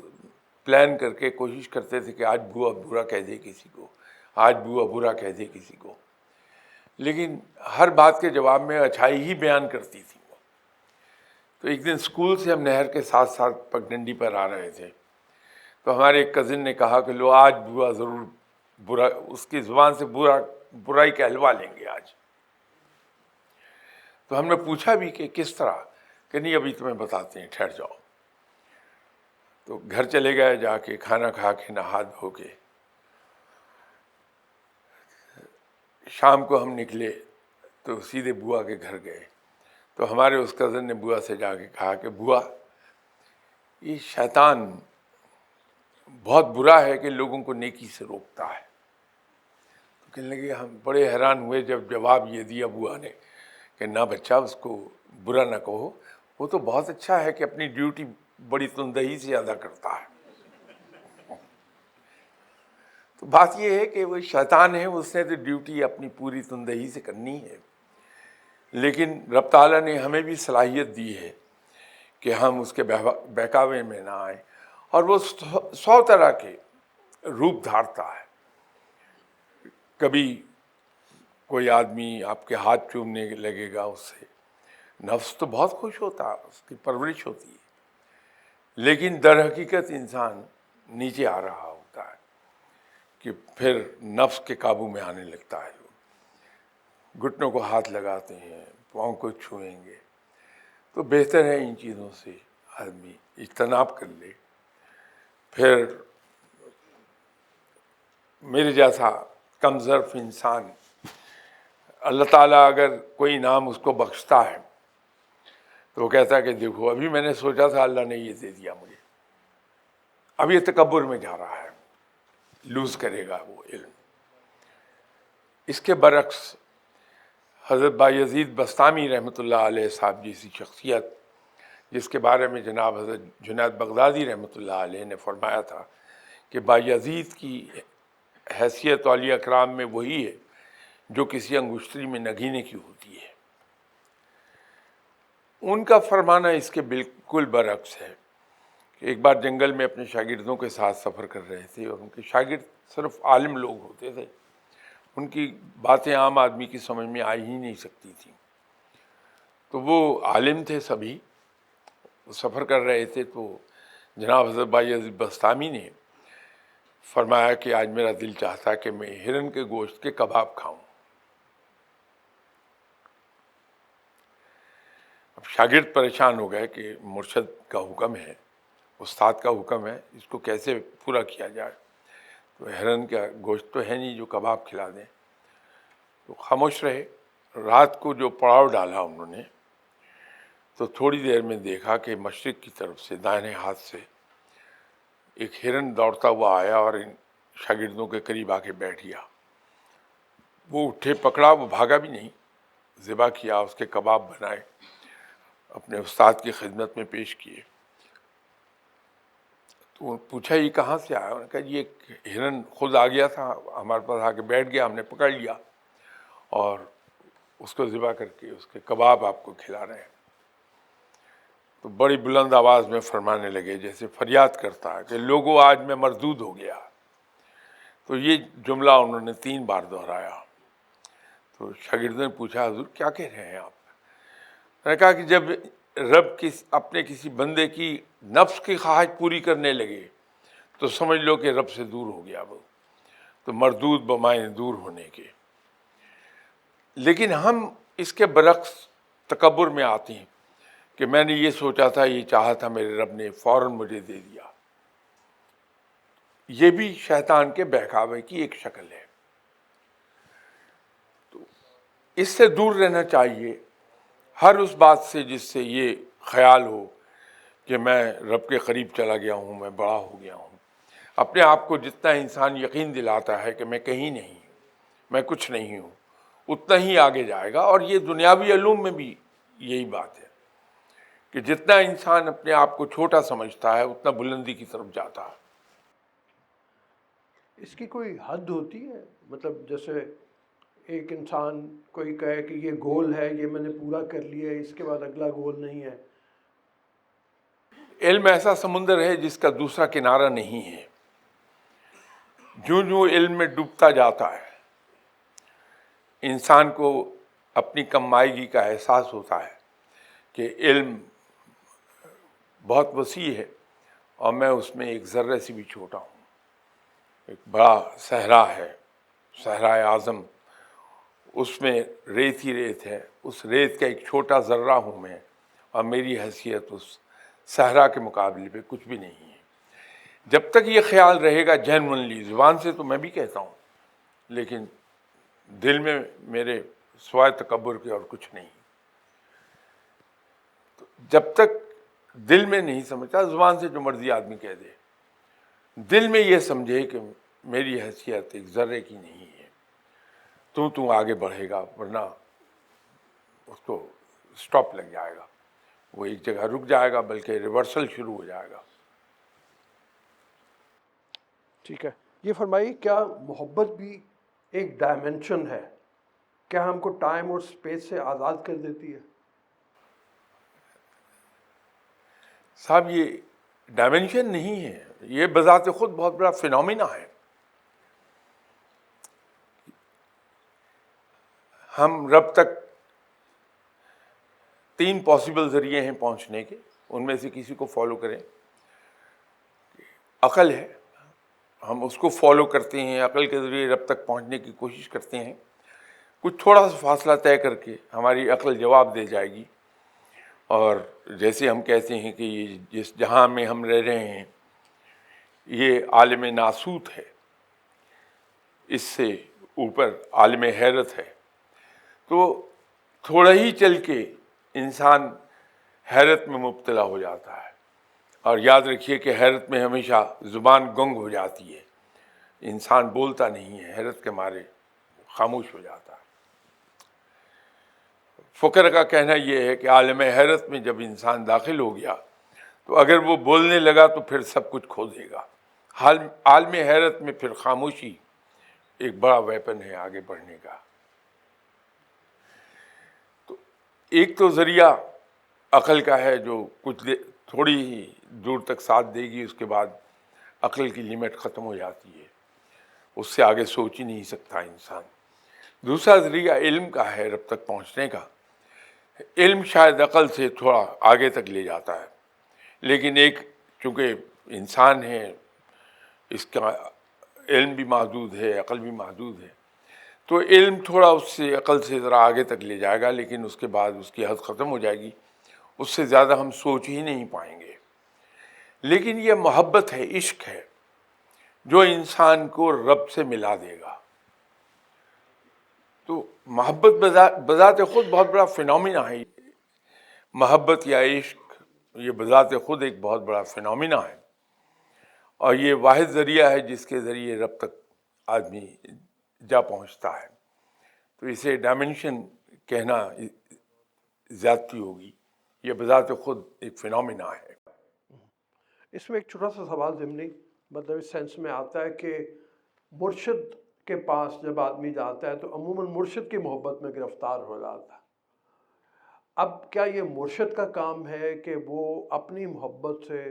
پلان کر کے کوشش کرتے تھے کہ آج بوا برا کہہ دے کسی کو، آج بوا برا کہہ دے کسی کو، لیکن ہر بات کے جواب میں اچھائی ہی بیان کرتی تھی وہ۔ تو ایک دن اسکول سے ہم نہر کے ساتھ ساتھ پگڈنڈی پر آ رہے تھے، تو ہمارے ایک کزن نے کہا کہ لو آج بوا ضرور برا، اس کی زبان سے برائی کہلوا لیں گے آج۔ تو ہم نے پوچھا بھی کہ کس طرح، کہ نہیں ابھی تمہیں بتاتے ہیں، ٹھہر جاؤ۔ تو گھر چلے گئے، جا کے کھانا کھا کے نہا دھو کے شام کو ہم نکلے تو سیدھے بوا کے گھر گئے، تو ہمارے اس کزن نے بوا سے جا کے کہا کہ بوا یہ شیطان بہت برا ہے کہ لوگوں کو نیکی سے روکتا ہے۔ تو کہنے لگے ہم بڑے حیران ہوئے جب جواب یہ دیا بوا نے کہ نہ بچہ، اس کو برا نہ کہو، وہ تو بہت اچھا ہے کہ اپنی ڈیوٹی بڑی تندہی سے ادا کرتا ہے۔ تو بات یہ ہے کہ وہ شیطان ہے، اس نے تو ڈیوٹی اپنی پوری تندہی سے کرنی ہے، لیکن رب تعالیٰ نے ہمیں بھی صلاحیت دی ہے کہ ہم اس کے بہکاوے میں نہ آئیں، اور وہ 100 طرح کے روپ دھارتا ہے۔ کبھی کوئی آدمی آپ کے ہاتھ چومنے لگے گا، اس سے نفس تو بہت خوش ہوتا ہے، اس کی پرورش ہوتی ہے، لیکن در حقیقت انسان نیچے آ رہا ہوتا ہے کہ پھر نفس کے قابو میں آنے لگتا ہے، گھٹنوں کو ہاتھ لگاتے ہیں، پاؤں کو چھوئیں گے۔ تو بہتر ہے ان چیزوں سے آدمی اجتناب کر لے۔ پھر میرے جیسا کم ظرف انسان، اللہ تعالیٰ اگر کوئی انعام اس کو بخشتا ہے تو وہ کہتا ہے کہ دیکھو ابھی میں نے سوچا تھا اللہ نے یہ دے دیا مجھے، اب یہ تکبر میں جا رہا ہے، لوز کرے گا وہ علم۔ اس کے برعکس حضرت بایزید بستامی رحمۃ اللہ علیہ صاحب جیسی شخصیت، جس کے بارے میں جناب حضرت جنید بغدادی رحمۃ اللہ علیہ نے فرمایا تھا کہ بایزید کی حیثیت اولیاء کرام میں وہی ہے جو کسی انگشتری میں نگینے کی ہوتی ہے، ان کا فرمانا اس کے بالکل برعکس ہے کہ ایک بار جنگل میں اپنے شاگردوں کے ساتھ سفر کر رہے تھے، اور ان کے شاگرد صرف عالم لوگ ہوتے تھے، ان کی باتیں عام آدمی کی سمجھ میں آ ہی نہیں سکتی تھیں۔ تو وہ عالم تھے سبھی، وہ سفر کر رہے تھے، تو جناب حضرت بایزید بستامی نے فرمایا کہ آج میرا دل چاہتا ہے کہ میں ہرن کے گوشت کے کباب کھاؤں۔ اب شاگرد پریشان ہو گئے کہ مرشد کا حکم ہے، استاد کا حکم ہے، اس کو کیسے پورا کیا جائے؟ تو ہرن کا گوشت تو ہے نہیں جو کباب کھلا دیں۔ تو خاموش رہے۔ رات کو جو پڑاؤ ڈالا انہوں نے، تو تھوڑی دیر میں دیکھا کہ مشرق کی طرف سے دائیں ہاتھ سے ایک ہرن دوڑتا ہوا آیا اور ان شاگردوں کے قریب آ کے بیٹھ گیا۔ وہ اٹھے، پکڑا، وہ بھاگا بھی نہیں، ذبح کیا، اس کے کباب بنائے، اپنے استاد کی خدمت میں پیش کیے۔ تو پوچھا یہ کہاں سے آیا؟ انہوں نے کہا یہ ایک ہرن خود آ گیا تھا، ہمارے پاس آ کے بیٹھ گیا، ہم نے پکڑ لیا اور اس کو ذبح کر کے اس کے کباب آپ کو کھلا رہے ہیں۔ تو بڑی بلند آواز میں فرمانے لگے، جیسے فریاد کرتا ہے کہ لوگوں آج میں مردود ہو گیا۔ تو یہ جملہ انہوں نے 3 بار دہرایا۔ تو شاگردوں نے پوچھا حضور کیا کہہ رہے ہیں آپ؟ نے کہا کہ جب رب اپنے کسی بندے کی نفس کی خواہش پوری کرنے لگے تو سمجھ لو کہ رب سے دور ہو گیا وہ، تو مردود بمائے دور ہونے کے۔ لیکن ہم اس کے برعکس تکبر میں آتے ہیں کہ میں نے یہ سوچا تھا، یہ چاہا تھا، میرے رب نے فوراً مجھے دے دیا۔ یہ بھی شیطان کے بہکاوے کی ایک شکل ہے۔ تو اس سے دور رہنا چاہیے، ہر اس بات سے جس سے یہ خیال ہو کہ میں رب کے قریب چلا گیا ہوں، میں بڑا ہو گیا ہوں۔ اپنے آپ کو جتنا انسان یقین دلاتا ہے کہ میں کہیں نہیں ہوں، میں کچھ نہیں ہوں، اتنا ہی آگے جائے گا۔ اور یہ دنیاوی علوم میں بھی یہی بات ہے کہ جتنا انسان اپنے آپ کو چھوٹا سمجھتا ہے اتنا بلندی کی طرف جاتا ہے۔ اس کی کوئی حد ہوتی ہے؟ مطلب جیسے ایک انسان کوئی کہے کہ یہ گول ہے، یہ میں نے پورا کر لیا ہے، اس کے بعد اگلا گول نہیں ہے۔ علم ایسا سمندر ہے جس کا دوسرا کنارہ نہیں ہے۔ جوں علم میں ڈوبتا جاتا ہے انسان کو اپنی کم مائیگی کا احساس ہوتا ہے کہ علم بہت وسیع ہے اور میں اس میں ایک ذرے سے بھی چھوٹا ہوں۔ ایک بڑا صحرا ہے، صحرائے اعظم، اس میں ریت ہی ریت ہے، اس ریت کا ایک چھوٹا ذرہ ہوں میں، اور میری حیثیت اس صحرا کے مقابلے پہ کچھ بھی نہیں ہے۔ جب تک یہ خیال رہے گا جینونلی، زبان سے تو میں بھی کہتا ہوں لیکن دل میں میرے سوائے تکبر کے اور کچھ نہیں۔ تو جب تک دل میں نہیں سمجھتا، زبان سے جو مرضی آدمی کہہ دے، دل میں یہ سمجھے کہ میری حیثیت ایک ذرے کی نہیں ہے، تو آگے بڑھے گا، ورنہ اس کو سٹاپ لگ جائے گا، وہ ایک جگہ رک جائے گا، بلکہ ریورسل شروع ہو جائے گا۔ ٹھیک ہے، یہ فرمائیے، کیا محبت بھی ایک ڈائمنشن ہے؟ کیا ہم کو ٹائم اور اسپیس سے آزاد کر دیتی ہے؟ صاحب یہ ڈائمنشن نہیں ہے، یہ بذات خود بہت بڑا فینومینا ہے۔ ہم رب تک 3 پاسبل ذریعے ہیں پہنچنے کے، ان میں سے کسی کو فالو کریں۔ عقل ہے، ہم اس کو فالو کرتے ہیں، عقل کے ذریعے رب تک پہنچنے کی کوشش کرتے ہیں۔ کچھ تھوڑا سا فاصلہ طے کر کے ہماری عقل جواب دے جائے گی، اور جیسے ہم کہتے ہیں کہ یہ جس جہاں میں ہم رہ رہے ہیں یہ عالم ناسوت ہے، اس سے اوپر عالم حیرت ہے۔ تو تھوڑا ہی چل کے انسان حیرت میں مبتلا ہو جاتا ہے، اور یاد رکھیے کہ حیرت میں ہمیشہ زبان گنگ ہو جاتی ہے، انسان بولتا نہیں ہے، حیرت کے مارے خاموش ہو جاتا ہے۔ فقر کا کہنا یہ ہے کہ عالم حیرت میں جب انسان داخل ہو گیا تو اگر وہ بولنے لگا تو پھر سب کچھ کھو دے گا۔ عالم حیرت میں پھر خاموشی ایک بڑا ویپن ہے آگے بڑھنے کا۔ تو ایک تو ذریعہ عقل کا ہے جو تھوڑی ہی دور تک ساتھ دے گی، اس کے بعد عقل کی لمٹ ختم ہو جاتی ہے، اس سے آگے سوچ ہی نہیں سکتا انسان۔ دوسرا ذریعہ علم کا ہے رب تک پہنچنے کا۔ علم شاید عقل سے تھوڑا آگے تک لے جاتا ہے، لیکن ایک چونکہ انسان ہے، اس کا علم بھی محدود ہے، عقل بھی محدود ہے، تو علم تھوڑا اس سے عقل سے ذرا آگے تک لے جائے گا، لیکن اس کے بعد اس کی حد ختم ہو جائے گی، اس سے زیادہ ہم سوچ ہی نہیں پائیں گے۔ لیکن یہ محبت ہے، عشق ہے، جو انسان کو رب سے ملا دے گا۔ تو محبت بذات خود بہت بڑا فینومینا ہے۔ محبت یا عشق یہ بذات خود ایک بہت بڑا فینومینا ہے، اور یہ واحد ذریعہ ہے جس کے ذریعے رب تک آدمی جا پہنچتا ہے۔ تو اسے ڈائمنشن کہنا زیادتی ہوگی، یہ بذات خود ایک فینومینا ہے۔ اس میں ایک چھوٹا سا سوال ضمنی، مطلب اس سینس میں آتا ہے کہ مرشد کے پاس جب آدمی جاتا ہے تو عموماً مرشد کی محبت میں گرفتار ہو جاتا ہے۔ اب کیا یہ مرشد کا کام ہے کہ وہ اپنی محبت سے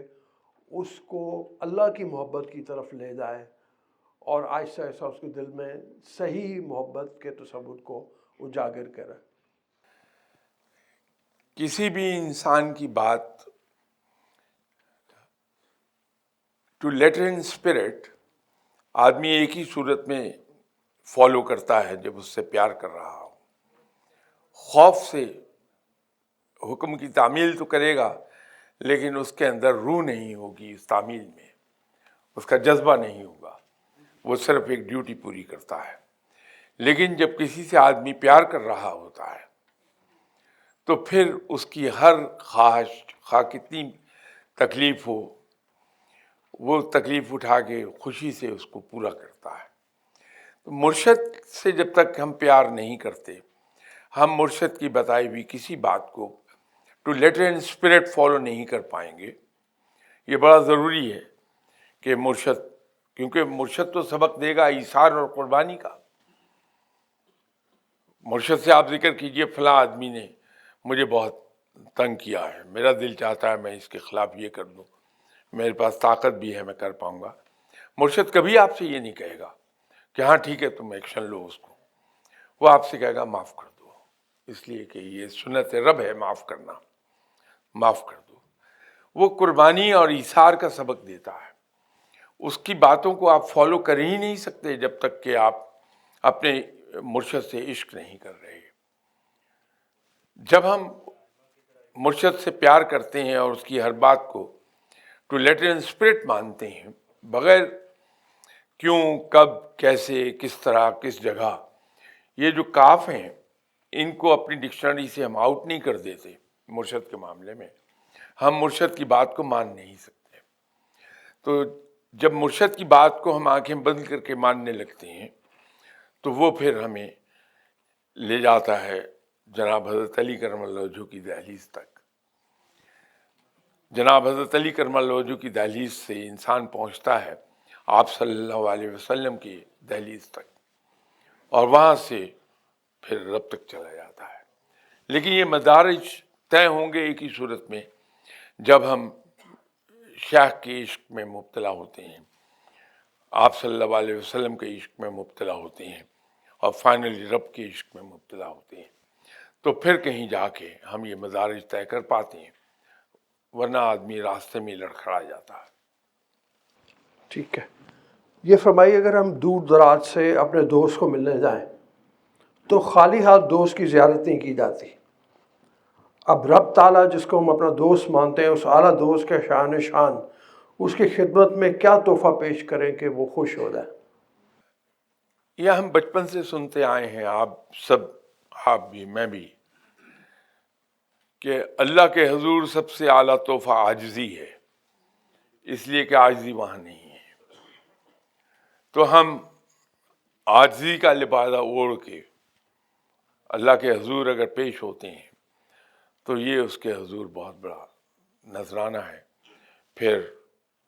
اس کو اللہ کی محبت کی طرف لے جائے اور آہستہ آہستہ اس کے دل میں صحیح محبت کے تصور کو اجاگر کرے؟ کسی بھی انسان کی بات ٹو لیٹر ان اسپرٹ آدمی ایک ہی صورت میں فالو کرتا ہے جب اس سے پیار کر رہا ہو. خوف سے حکم کی تعمیل تو کرے گا لیکن اس کے اندر روح نہیں ہوگی، اس تعمیل میں اس کا جذبہ نہیں ہوگا، وہ صرف ایک ڈیوٹی پوری کرتا ہے. لیکن جب کسی سے آدمی پیار کر رہا ہوتا ہے تو پھر اس کی ہر خواہش، خواہ کتنی تکلیف ہو، وہ تکلیف اٹھا کے خوشی سے اس کو پورا کرتا ہے. تو مرشد سے جب تک ہم پیار نہیں کرتے، ہم مرشد کی بتائی ہوئی کسی بات کو to letter in spirit follow نہیں کر پائیں گے. یہ بڑا ضروری ہے کہ مرشد، کیونکہ مرشد تو سبق دے گا ایثار اور قربانی کا. مرشد سے آپ ذکر کیجئے فلاں آدمی نے مجھے بہت تنگ کیا ہے، میرا دل چاہتا ہے میں اس کے خلاف یہ کر دوں، میرے پاس طاقت بھی ہے، میں کر پاؤں گا. مرشد کبھی آپ سے یہ نہیں کہے گا کہ ہاں ٹھیک ہے تم ایکشن لو اس کو. وہ آپ سے کہے گا معاف کر دو، اس لیے کہ یہ سنت رب ہے معاف کرنا، معاف کر دو. وہ قربانی اور ایثار کا سبق دیتا ہے. اس کی باتوں کو آپ فالو کر ہی نہیں سکتے جب تک کہ آپ اپنے مرشد سے عشق نہیں کر رہے. جب ہم مرشد سے پیار کرتے ہیں اور اس کی ہر بات کو ٹو لیٹر ان اسپرٹ مانتے ہیں، بغیر کیوں، کب، کیسے، کس طرح، کس جگہ، یہ جو کاف ہیں ان کو اپنی ڈکشنری سے ہم آؤٹ نہیں کر دیتے. مرشد کے معاملے میں ہم مرشد کی بات کو مان نہیں سکتے. تو جب مرشد کی بات کو ہم آنکھیں بند کر کے ماننے لگتے ہیں تو وہ پھر ہمیں لے جاتا ہے جناب حضرت علی کرم اللہ وجہہ کی دہلیز تک. جناب حضرت علی کرم اللہ وجہہ کی دہلیز سے انسان پہنچتا ہے آپ صلی اللہ علیہ وسلم کی دہلیز تک، اور وہاں سے پھر رب تک چلا جاتا ہے. لیکن یہ مدارج طے ہوں گے ایک ہی صورت میں جب ہم شیخ کے عشق میں مبتلا ہوتے ہیں، آپ صلی اللہ علیہ وسلم کے عشق میں مبتلا ہوتے ہیں، اور فائنلی رب کے عشق میں مبتلا ہوتے ہیں. تو پھر کہیں جا کے ہم یہ مدارج طے کر پاتے ہیں، ورنہ آدمی راستے میں لڑکھڑا جاتا ہے. ٹھیک ہے. یہ فرمائیے اگر ہم دور دراز سے اپنے دوست کو ملنے جائیں تو خالی ہاتھ دوست کی زیارت نہیں کی جاتی. اب رب تعالیٰ جس کو ہم اپنا دوست مانتے ہیں، اس اعلیٰ دوست کے شان شان اس کی خدمت میں کیا تحفہ پیش کریں کہ وہ خوش ہو جائے؟ یہ ہم بچپن سے سنتے آئے ہیں، آپ سب، آپ بھی، میں بھی، کہ اللہ کے حضور سب سے اعلیٰ تحفہ عاجزی ہے، اس لیے کہ عاجزی وہاں نہیں ہے. تو ہم عاجزی کا لبادہ اوڑھ کے اللہ کے حضور اگر پیش ہوتے ہیں تو یہ اس کے حضور بہت بڑا نذرانہ ہے. پھر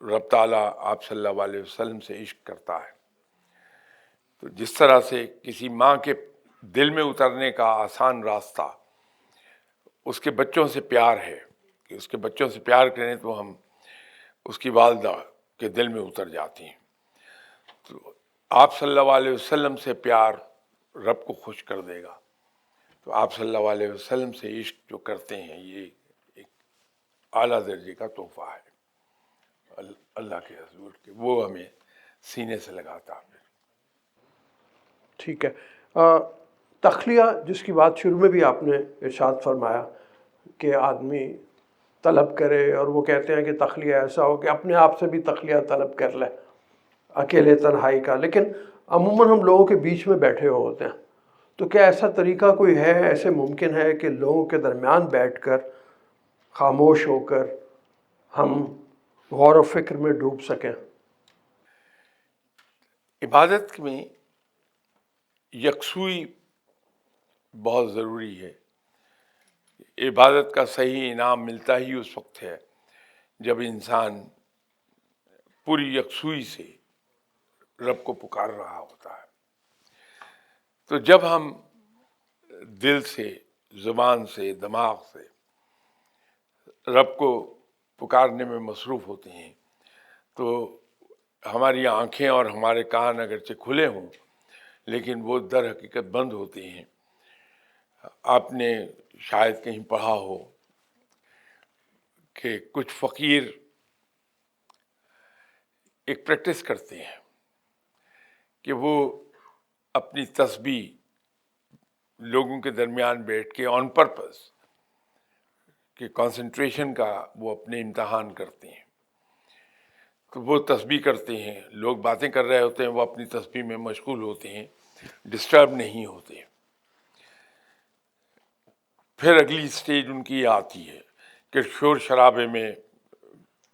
رب تعالیٰ آپ صلی اللہ علیہ وسلم سے عشق کرتا ہے. تو جس طرح سے کسی ماں کے دل میں اترنے کا آسان راستہ اس کے بچوں سے پیار ہے، کہ اس کے بچوں سے پیار کریں تو ہم اس کی والدہ کے دل میں اتر جاتے ہیں. تو آپ صلی اللہ علیہ وسلم سے پیار رب کو خوش کر دے گا. تو آپ صلی اللہ علیہ وسلم سے عشق جو کرتے ہیں یہ ایک اعلیٰ درجے کا تحفہ ہے اللہ کے حضور کے، وہ ہمیں سینے سے لگاتا ہے. ٹھیک ہے. تخلیہ جس کی بات شروع میں بھی آپ نے ارشاد فرمایا کہ آدمی طلب کرے، اور وہ کہتے ہیں کہ تخلیہ ایسا ہو کہ اپنے آپ سے بھی تخلیہ طلب کر لے اکیلے تنہائی کا. لیکن عموماً ہم لوگوں کے بیچ میں بیٹھے ہوئے ہوتے ہیں، تو کیا ایسا طریقہ کوئی ہے، ایسے ممکن ہے کہ لوگوں کے درمیان بیٹھ کر خاموش ہو کر ہم غور و فکر میں ڈوب سکیں؟ عبادت میں یکسوئی بہت ضروری ہے. عبادت کا صحیح انعام ملتا ہی اس وقت ہے جب انسان پوری یکسوئی سے رب کو پکار رہا ہوتا ہے. تو جب ہم دل سے، زبان سے، دماغ سے رب کو پکارنے میں مصروف ہوتے ہیں تو ہماری آنکھیں اور ہمارے کان اگرچہ کھلے ہوں لیکن وہ در حقیقت بند ہوتے ہیں. آپ نے شاید کہیں پڑھا ہو کہ کچھ فقیر ایک پریکٹس کرتے ہیں کہ وہ اپنی تسبیح لوگوں کے درمیان بیٹھ کے آن پرپز کہ کنسنٹریشن کا وہ اپنے امتحان کرتے ہیں. تو وہ تسبیح کرتے ہیں، لوگ باتیں کر رہے ہوتے ہیں، وہ اپنی تسبیح میں مشغول ہوتے ہیں، ڈسٹرب نہیں ہوتے. پھر اگلی سٹیج ان کی یہ آتی ہے کہ شور شرابے میں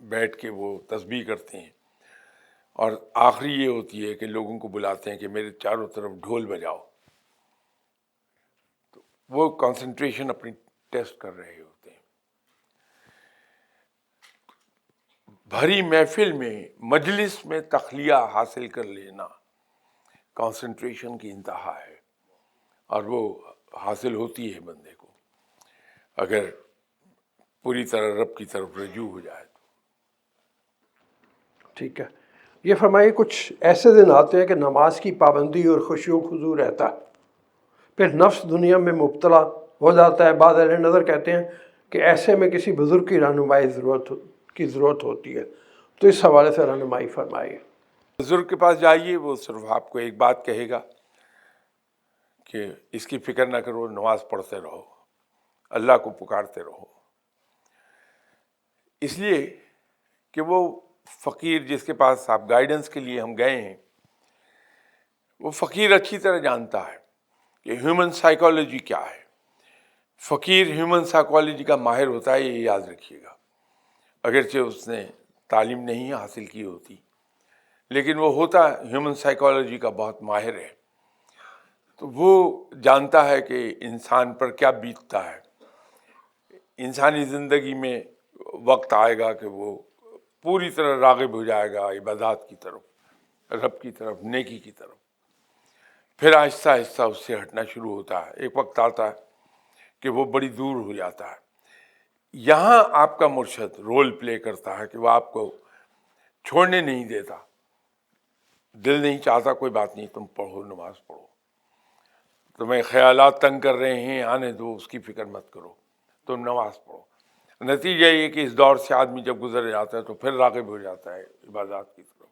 بیٹھ کے وہ تسبیح کرتے ہیں، اور آخری یہ ہوتی ہے کہ لوگوں کو بلاتے ہیں کہ میرے چاروں طرف ڈھول بجاؤ. تو وہ کنسنٹریشن اپنی ٹیسٹ کر رہے ہوتے ہیں. بھری محفل میں، مجلس میں تخلیہ حاصل کر لینا کنسنٹریشن کی انتہا ہے، اور وہ حاصل ہوتی ہے بندے کو اگر پوری طرح رب کی طرف رجوع ہو جائے تو. ٹھیک ہے. یہ فرمائیے کچھ ایسے دن آتے ہیں کہ نماز کی پابندی اور خشوع و خضوع رہتا ہے، پھر نفس دنیا میں مبتلا ہو جاتا ہے. بعض اہل نظر کہتے ہیں کہ ایسے میں کسی بزرگ کی رہنمائی کی ضرورت ہوتی ہے. تو اس حوالے سے رہنمائی فرمائیے. بزرگ کے پاس جائیے، وہ صرف آپ کو ایک بات کہے گا کہ اس کی فکر نہ کرو، نماز پڑھتے رہو، اللہ کو پکارتے رہو. اس لیے کہ وہ فقیر جس کے پاس آپ گائیڈنس کے لیے ہم گئے ہیں، وہ فقیر اچھی طرح جانتا ہے کہ ہیومن سائیکالوجی کیا ہے. فقیر ہیومن سائیکالوجی کا ماہر ہوتا ہے، یہ یاد رکھیے گا. اگرچہ اس نے تعلیم نہیں حاصل کی ہوتی، لیکن وہ ہوتا ہیومن سائیکالوجی کا بہت ماہر ہے. تو وہ جانتا ہے کہ انسان پر کیا بیتتا ہے. انسانی زندگی میں وقت آئے گا کہ وہ پوری طرح راغب ہو جائے گا عبادات کی طرف، رب کی طرف، نیکی کی طرف. پھر آہستہ آہستہ اس سے ہٹنا شروع ہوتا ہے. ایک وقت آتا ہے کہ وہ بڑی دور ہو جاتا ہے. یہاں آپ کا مرشد رول پلے کرتا ہے کہ وہ آپ کو چھوڑنے نہیں دیتا. دل نہیں چاہتا، کوئی بات نہیں، تم پڑھو، نماز پڑھو. تمہیں خیالات تنگ کر رہے ہیں، آنے دو، اس کی فکر مت کرو، تم نماز پڑھو. نتیجہ یہ کہ اس دور سے آدمی جب گزر جاتا ہے تو پھر راغب ہو جاتا ہے عبادات کی طرف.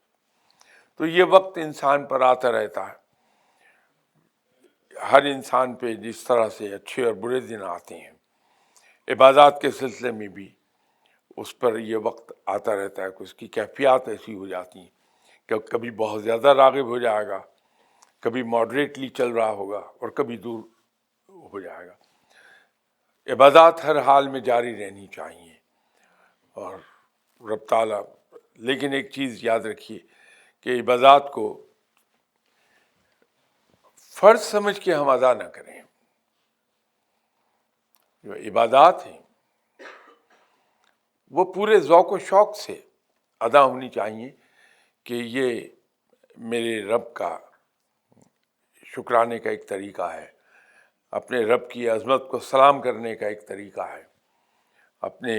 تو یہ وقت انسان پر آتا رہتا ہے. ہر انسان پہ جس طرح سے اچھے اور برے دن آتے ہیں، عبادات کے سلسلے میں بھی اس پر یہ وقت آتا رہتا ہے کہ اس کی کیفیات ایسی ہو جاتی ہیں کہ کبھی بہت زیادہ راغب ہو جائے گا، کبھی ماڈریٹلی چل رہا ہوگا، اور کبھی دور ہو جائے گا. عبادات ہر حال میں جاری رہنی چاہیے. اور رب تعالیٰ، لیکن ایک چیز یاد رکھیے کہ عبادات کو فرض سمجھ کے ہم ادا نہ کریں. جو عبادات ہیں وہ پورے ذوق و شوق سے ادا ہونی چاہیے کہ یہ میرے رب کا شکرانے کا ایک طریقہ ہے، اپنے رب کی عظمت کو سلام کرنے کا ایک طریقہ ہے، اپنے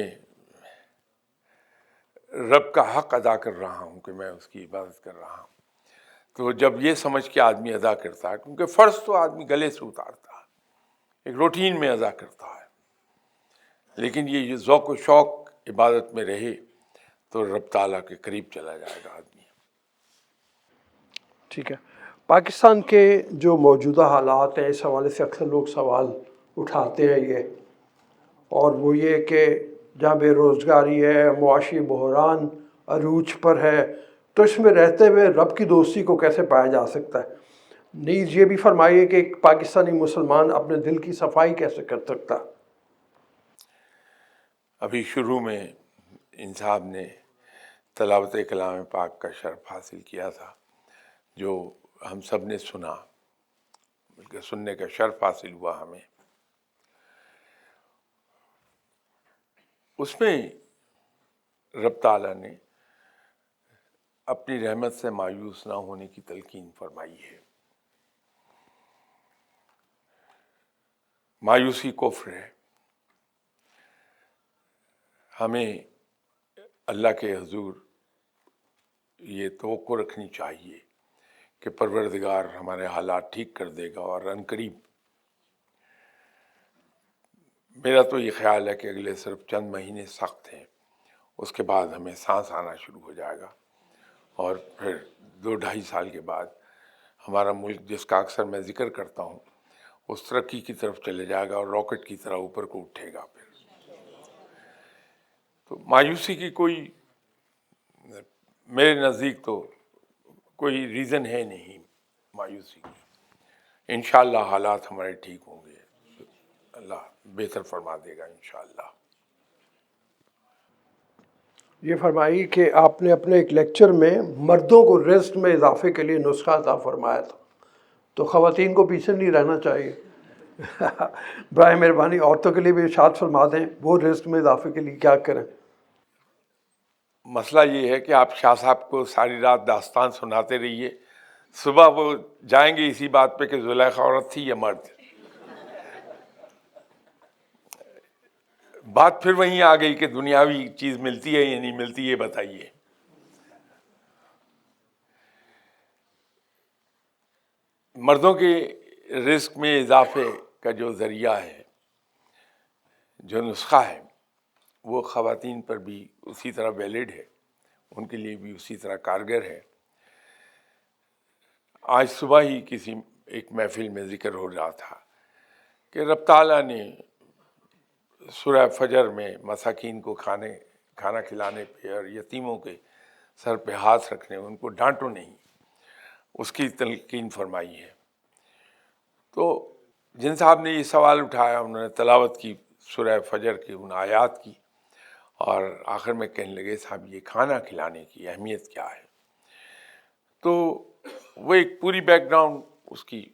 رب کا حق ادا کر رہا ہوں کہ میں اس کی عبادت کر رہا ہوں. تو جب یہ سمجھ کے آدمی ادا کرتا ہے، کیونکہ فرض تو آدمی گلے سے اتارتا ہے، ایک روٹین میں ادا کرتا ہے، لیکن یہ ذوق و شوق عبادت میں رہے تو رب تعالیٰ کے قریب چلا جائے گا آدمی. ٹھیک ہے. پاکستان کے جو موجودہ حالات ہیں، اس حوالے سے اکثر لوگ سوال اٹھاتے ہیں یہ، اور وہ یہ کہ جہاں بے روزگاری ہے، معاشی بحران عروج پر ہے، تو اس میں رہتے ہوئے رب کی دوستی کو کیسے پایا جا سکتا ہے؟ نیز یہ بھی فرمائیے کہ ایک پاکستانی مسلمان اپنے دل کی صفائی کیسے کر سکتا؟ ابھی شروع میں ان صاحب نے تلاوت کلام پاک کا شرف حاصل کیا تھا، جو ہم سب نے سنا، بلکہ سننے کا شرف حاصل ہوا ہمیں. اس میں رب تعالیٰ نے اپنی رحمت سے مایوس نہ ہونے کی تلقین فرمائی ہے. مایوسی کفر ہے. ہمیں اللہ کے حضور یہ توقع رکھنی چاہیے کہ پروردگار ہمارے حالات ٹھیک کر دے گا، اور عنقریب. میرا تو یہ خیال ہے کہ اگلے صرف چند مہینے سخت ہیں، اس کے بعد ہمیں سانس آنا شروع ہو جائے گا، اور پھر 2-2.5 سال کے بعد ہمارا ملک، جس کا اکثر میں ذکر کرتا ہوں، اس ترقی کی طرف چلے جائے گا اور راکٹ کی طرح اوپر کو اٹھے گا۔ پھر تو مایوسی کی کوئی، میرے نزدیک تو کوئی ریزن ہے نہیں مایوسی کی۔ انشاءاللہ حالات ہمارے ٹھیک ہوں گے، اللہ بہتر فرما دے گا انشاءاللہ۔ یہ فرمائی کہ آپ نے اپنے ایک لیکچر میں مردوں کو رزق میں اضافے کے لیے نسخہ عطا فرمایا تھا، تو خواتین کو پیچھے نہیں رہنا چاہیے۔ برائے مہربانی عورتوں کے لیے بھی ارشاد فرما دیں وہ رزق میں اضافے کے لیے کیا کریں۔ مسئلہ یہ ہے کہ آپ شاہ صاحب کو ساری رات داستان سناتے رہیے، صبح وہ جائیں گے اسی بات پہ کہ زلیخا عورت تھی یا مرد۔ بات پھر وہیں آ گئی کہ دنیاوی چیز ملتی ہے یا نہیں ملتی، یہ بتائیے۔ مردوں کے رزق میں اضافے کا جو ذریعہ ہے، جو نسخہ ہے، وہ خواتین پر بھی اسی طرح ویلڈ ہے، ان کے لیے بھی اسی طرح کارگر ہے۔ آج صبح ہی کسی ایک محفل میں ذکر ہو رہا تھا کہ رب تعالیٰ نے سورہ فجر میں مساکین کو کھانا کھلانے پہ اور یتیموں کے سر پہ ہاتھ رکھنے، ان کو ڈانٹو نہیں، اس کی تلقین فرمائی ہے۔ تو جن صاحب نے یہ سوال اٹھایا، انہوں نے تلاوت کی سورہ فجر کی ان آیات کی، اور آخر میں کہنے لگے صاحب یہ کھانا کھلانے کی اہمیت کیا ہے؟ تو وہ ایک پوری بیک گراؤنڈ اس کی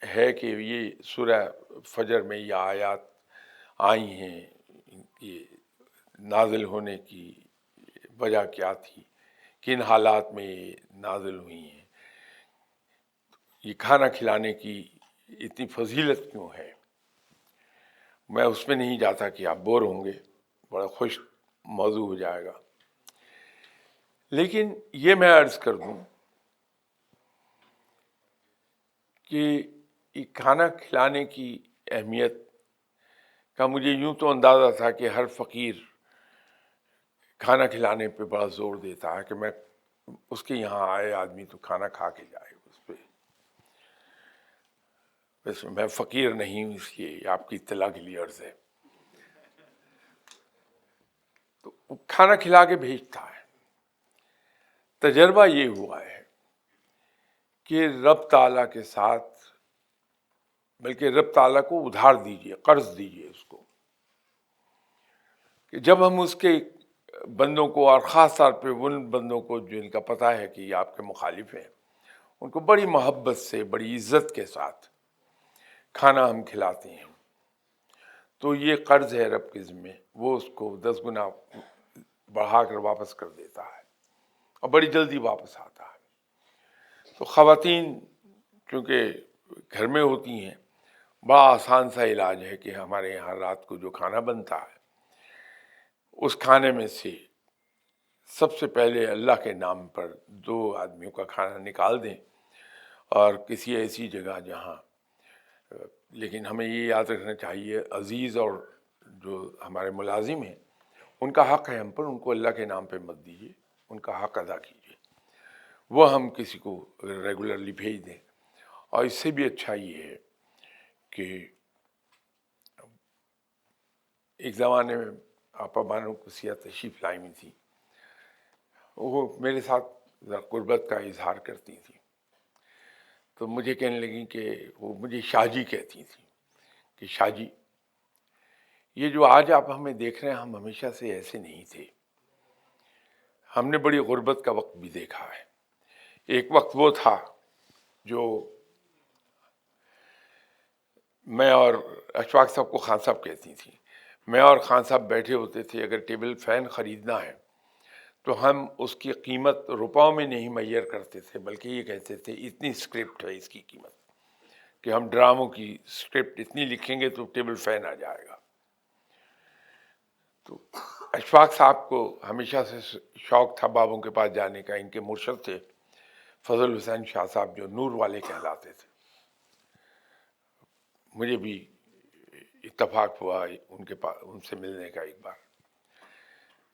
ہے کہ یہ سورہ فجر میں یہ آیات آئی ہیں، یہ نازل ہونے کی وجہ کیا تھی، کن حالات میں یہ نازل ہوئی ہیں، یہ کھانا کھلانے کی اتنی فضیلت کیوں ہے۔ میں اس میں نہیں جاتا کہ آپ بور ہوں گے، بڑا خوش موضوع ہو جائے گا، لیکن یہ میں عرض کر دوں کہ یہ کھانا کھلانے کی اہمیت کا مجھے یوں تو اندازہ تھا کہ ہر فقیر کھانا کھلانے پہ بڑا زور دیتا ہے کہ میں اس کے یہاں آئے آدمی تو کھانا کھا کے جائے۔ اس پہ ویسے میں فقیر نہیں ہوں، اس لیے آپ کی اطلاع کے لیے عرض ہے، تو کھانا کھلا کے بھیجتا ہے۔ تجربہ یہ ہوا ہے کہ رب تعالیٰ کے ساتھ، بلکہ رب تعالیٰ کو ادھار دیجئے، قرض دیجئے اس کو، کہ جب ہم اس کے بندوں کو، اور خاص طور پہ ان بندوں کو جن کا پتہ ہے کہ یہ آپ کے مخالف ہیں، ان کو بڑی محبت سے، بڑی عزت کے ساتھ کھانا ہم کھلاتے ہیں، تو یہ قرض ہے رب کے ذمہ، وہ اس کو 10 گنا بڑھا کر واپس کر دیتا ہے، اور بڑی جلدی واپس آتا ہے۔ تو خواتین چونکہ گھر میں ہوتی ہیں، بڑا آسان سا علاج ہے کہ ہمارے یہاں رات کو جو کھانا بنتا ہے، اس کھانے میں سے سب سے پہلے اللہ کے نام پر 2 آدمیوں کا کھانا نکال دیں، اور کسی ایسی جگہ جہاں، لیکن ہمیں یہ یاد رکھنا چاہیے عزیز اور جو ہمارے ملازم ہیں، ان کا حق ہے ہم پر، ان کو اللہ کے نام پہ مت دیجیے، ان کا حق ادا کیجیے، وہ ہم کسی کو ریگولرلی بھیج دیں۔ اور اس سے بھی اچھا یہ ہے کہ ایک زمانے میں آپا بانو کو سیاہ تشریف لائی ہوئی تھی، وہ میرے ساتھ ذرا قربت کا اظہار کرتی تھی، تو مجھے کہنے لگیں کہ وہ مجھے شاہ جی کہتی تھیں کہ شاہ جی یہ جو آج آپ ہمیں دیکھ رہے ہیں، ہم ہمیشہ سے ایسے نہیں تھے، ہم نے بڑی غربت کا وقت بھی دیکھا ہے۔ ایک وقت وہ تھا جو میں اور اشفاق صاحب کو خان صاحب کہتی تھیں، میں اور خان صاحب بیٹھے ہوتے تھے، اگر ٹیبل فین خریدنا ہے تو ہم اس کی قیمت روپوں میں نہیں معیر کرتے تھے، بلکہ یہ کہتے تھے اتنی اسکرپٹ ہے اس کی قیمت، کہ ہم ڈراموں کی اسکرپٹ اتنی لکھیں گے تو ٹیبل فین آ جائے گا۔ تو اشفاق صاحب کو ہمیشہ سے شوق تھا بابوں کے پاس جانے کا، ان کے مرشد تھے فضل حسین شاہ صاحب، جو نور والے کہلاتے تھے۔ مجھے بھی اتفاق ہوا ان کے پاس ان سے ملنے کا ایک بار،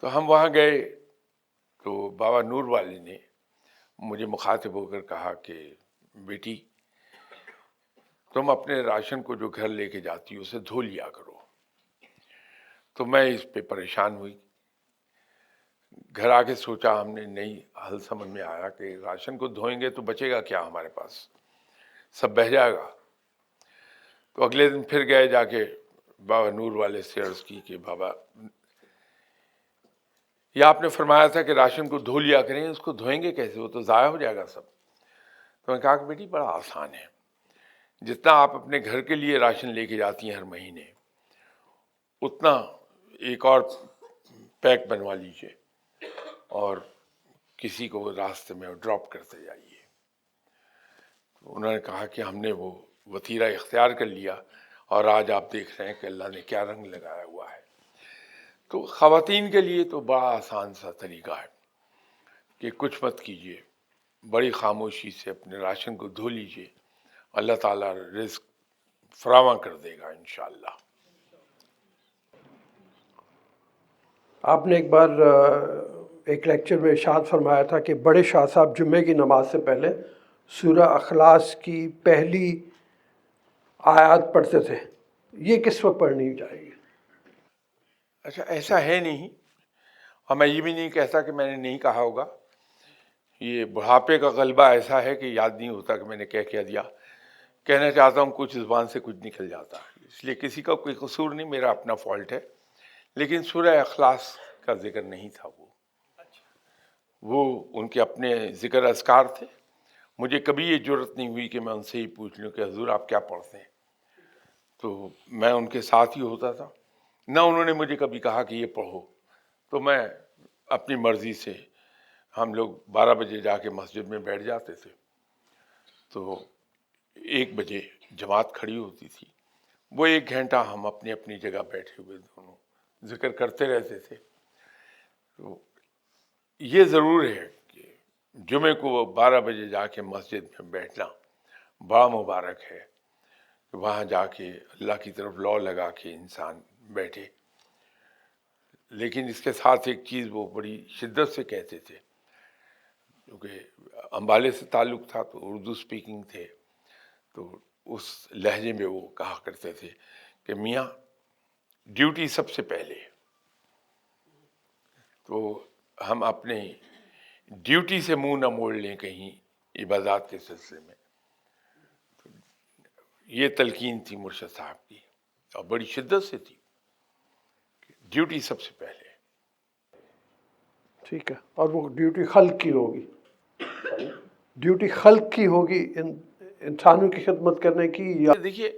تو ہم وہاں گئے تو بابا نور والی نے مجھے مخاطب ہو کر کہا کہ بیٹی تم اپنے راشن کو جو گھر لے کے جاتی ہو اسے دھو لیا کرو. تو میں اس پہ پریشان ہوئی. گھر آ کے سوچا ہم نے, نہیں حل سمجھ میں آیا کہ راشن کو دھوئیں گے تو بچے گا کیا ہمارے پاس, سب بہہ جائے گا. تو اگلے دن پھر گئے, جا کے بابا نور والے سے عرض کی کہ بابا یہ آپ نے فرمایا تھا کہ راشن کو دھو لیا کریں, اس کو دھوئیں گے کیسے, وہ تو ضائع ہو جائے گا سب. تو میں نے کہا کہ بیٹی بڑا آسان ہے, جتنا آپ اپنے گھر کے لیے راشن لے کے جاتی ہیں ہر مہینے, اتنا ایک اور پیک بنوا لیجئے اور کسی کو راستے میں ڈراپ کرتے جائیے. انہوں نے کہا کہ ہم نے وہ وتیرہ اختیار کر لیا اور آج آپ دیکھ رہے ہیں کہ اللہ نے کیا رنگ لگایا ہوا ہے. تو خواتین کے لیے تو بڑا آسان سا طریقہ ہے کہ کچھ مت کیجیے, بڑی خاموشی سے اپنے راشن کو دھو لیجیے, اللہ تعالیٰ رزق فراواں کر دے گا انشاءاللہ. آپ نے ایک بار ایک لیکچر میں ارشاد فرمایا تھا کہ بڑے شاہ صاحب جمعے کی نماز سے پہلے سورہ اخلاص کی پہلی آیات پڑھتے تھے, یہ کس وقت پڑھنی چاہیے؟ اچھا ایسا ہے نہیں, اور میں یہ بھی نہیں کہتا کہ میں نے نہیں کہا ہوگا. یہ بڑھاپے کا غلبہ ایسا ہے کہ یاد نہیں ہوتا کہ میں نے کیا دیا. کہنا چاہتا ہوں کچھ زبان سے کچھ نکل جاتا ہے, اس لیے کسی کا کوئی قصور نہیں, میرا اپنا فالٹ ہے. لیکن سورہ اخلاص کا ذکر نہیں تھا, وہ ان کے اپنے ذکر اذکار تھے. مجھے کبھی یہ جرت نہیں ہوئی کہ میں ان سے ہی پوچھ لوں کہ حضور آپ کیا پڑھتے ہیں. تو میں ان کے ساتھ ہی ہوتا تھا, نہ انہوں نے مجھے کبھی کہا کہ یہ پڑھو. تو میں اپنی مرضی سے, ہم لوگ 12 بجے جا کے مسجد میں بیٹھ جاتے تھے, تو 1 بجے جماعت کھڑی ہوتی تھی, وہ 1 گھنٹہ ہم اپنی اپنی جگہ بیٹھے ہوئے دونوں ذکر کرتے رہتے تھے. تو یہ ضرور ہے کہ جمعے کو 12 بجے جا کے مسجد میں بیٹھنا بڑا مبارک ہے. وہاں جا کے اللہ کی طرف لو لگا کے انسان بیٹھے. لیکن اس کے ساتھ ایک چیز وہ بڑی شدت سے کہتے تھے, کیونکہ امبالے سے تعلق تھا تو اردو سپیکنگ تھے, تو اس لہجے میں وہ کہا کرتے تھے کہ میاں ڈیوٹی سب سے پہلے. تو ہم اپنے ڈیوٹی سے منہ نہ موڑ لیں کہیں عبادات کے سلسلے میں. تو یہ تلقین تھی مرشد صاحب کی, اور بڑی شدت سے تھی, ڈیوٹی سب سے پہلے. ٹھیک ہے, اور وہ ڈیوٹی خلق کی ہوگی, ڈیوٹی خلق کی ہوگی, انسانوں کی خدمت کرنے کی. یا دیکھیے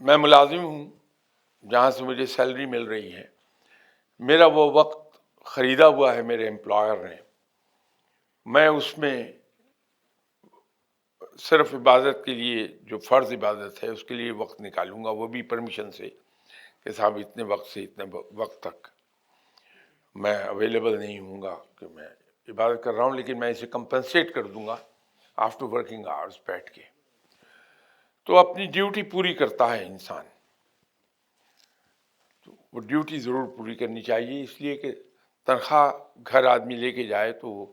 میں ملازم ہوں جہاں سے مجھے سیلری مل رہی ہے, میرا وہ وقت خریدا ہوا ہے میرے امپلائر نے. میں اس میں صرف عبادت کے لیے, جو فرض عبادت ہے اس کے لیے وقت نکالوں گا, وہ بھی پرمیشن سے کہ صاحب اتنے وقت سے اتنے وقت تک میں اویلیبل نہیں ہوں گا کہ میں عبادت کر رہا ہوں, لیکن میں اسے کمپنسیٹ کر دوں گا آفٹر ورکنگ آورز بیٹھ کے. تو اپنی ڈیوٹی پوری کرتا ہے انسان, تو وہ ڈیوٹی ضرور پوری کرنی چاہیے, اس لیے کہ تنخواہ گھر آدمی لے کے جائے تو وہ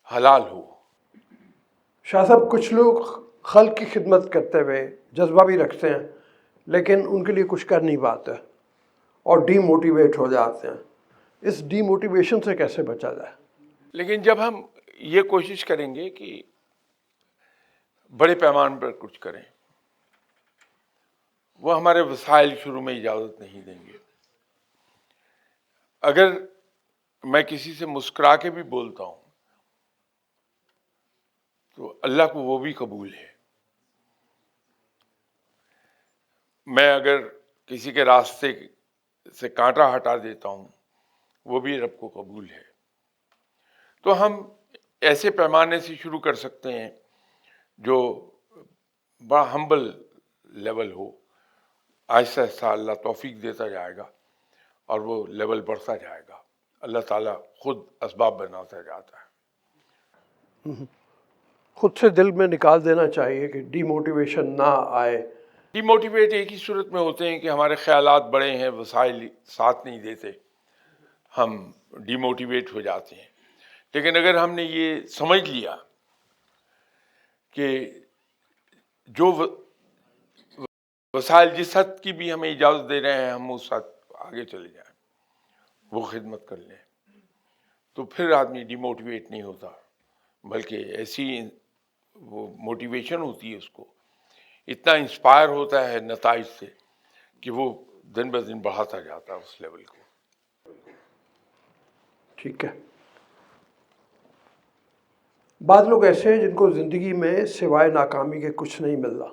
حلال ہو. شاہ صاحب کچھ لوگ خلق کی خدمت کرتے ہوئے جذبہ بھی رکھتے ہیں, لیکن ان کے لیے کچھ کر نہیں پاتے اور ڈی موٹیویٹ ہو جاتے ہیں. اس ڈی موٹیویشن سے کیسے بچا جائے؟ لیکن جب ہم یہ کوشش کریں گے کہ بڑے پیمانے پر کچھ کریں, وہ ہمارے وسائل شروع میں اجازت نہیں دیں گے. اگر میں کسی سے مسکرا کے بھی بولتا ہوں تو اللہ کو وہ بھی قبول ہے. میں اگر کسی کے راستے سے کانٹا ہٹا دیتا ہوں وہ بھی رب کو قبول ہے. تو ہم ایسے پیمانے سے شروع کر سکتے ہیں جو بڑا ہمبل لیول ہو, آہستہ آہستہ اللہ توفیق دیتا جائے گا اور وہ لیول بڑھتا جائے گا. اللہ تعالیٰ خود اسباب بناتا جاتا ہے. خود سے دل میں نکال دینا چاہیے کہ ڈی موٹیویشن نہ آئے. ڈی موٹیویٹ ایک ہی صورت میں ہوتے ہیں کہ ہمارے خیالات بڑے ہیں, وسائل ساتھ نہیں دیتے, ہم ڈی موٹیویٹ ہو جاتے ہیں. لیکن اگر ہم نے یہ سمجھ لیا کہ جو وسائل جس حد کی بھی ہمیں اجازت دے رہے ہیں ہم اس حد آگے چلے جائیں، وہ خدمت کر لیں، تو پھر آدمی ڈی موٹیویٹ نہیں ہوتا، بلکہ ایسی وہ موٹیویشن ہوتی ہے، اس کو اتنا انسپائر ہوتا ہے نتائج سے کہ وہ دن بہ دن بڑھاتا جاتا ہے اس لیول کو. ٹھیک ہے. بعض لوگ ایسے ہیں جن کو زندگی میں سوائے ناکامی کے کچھ نہیں ملتا.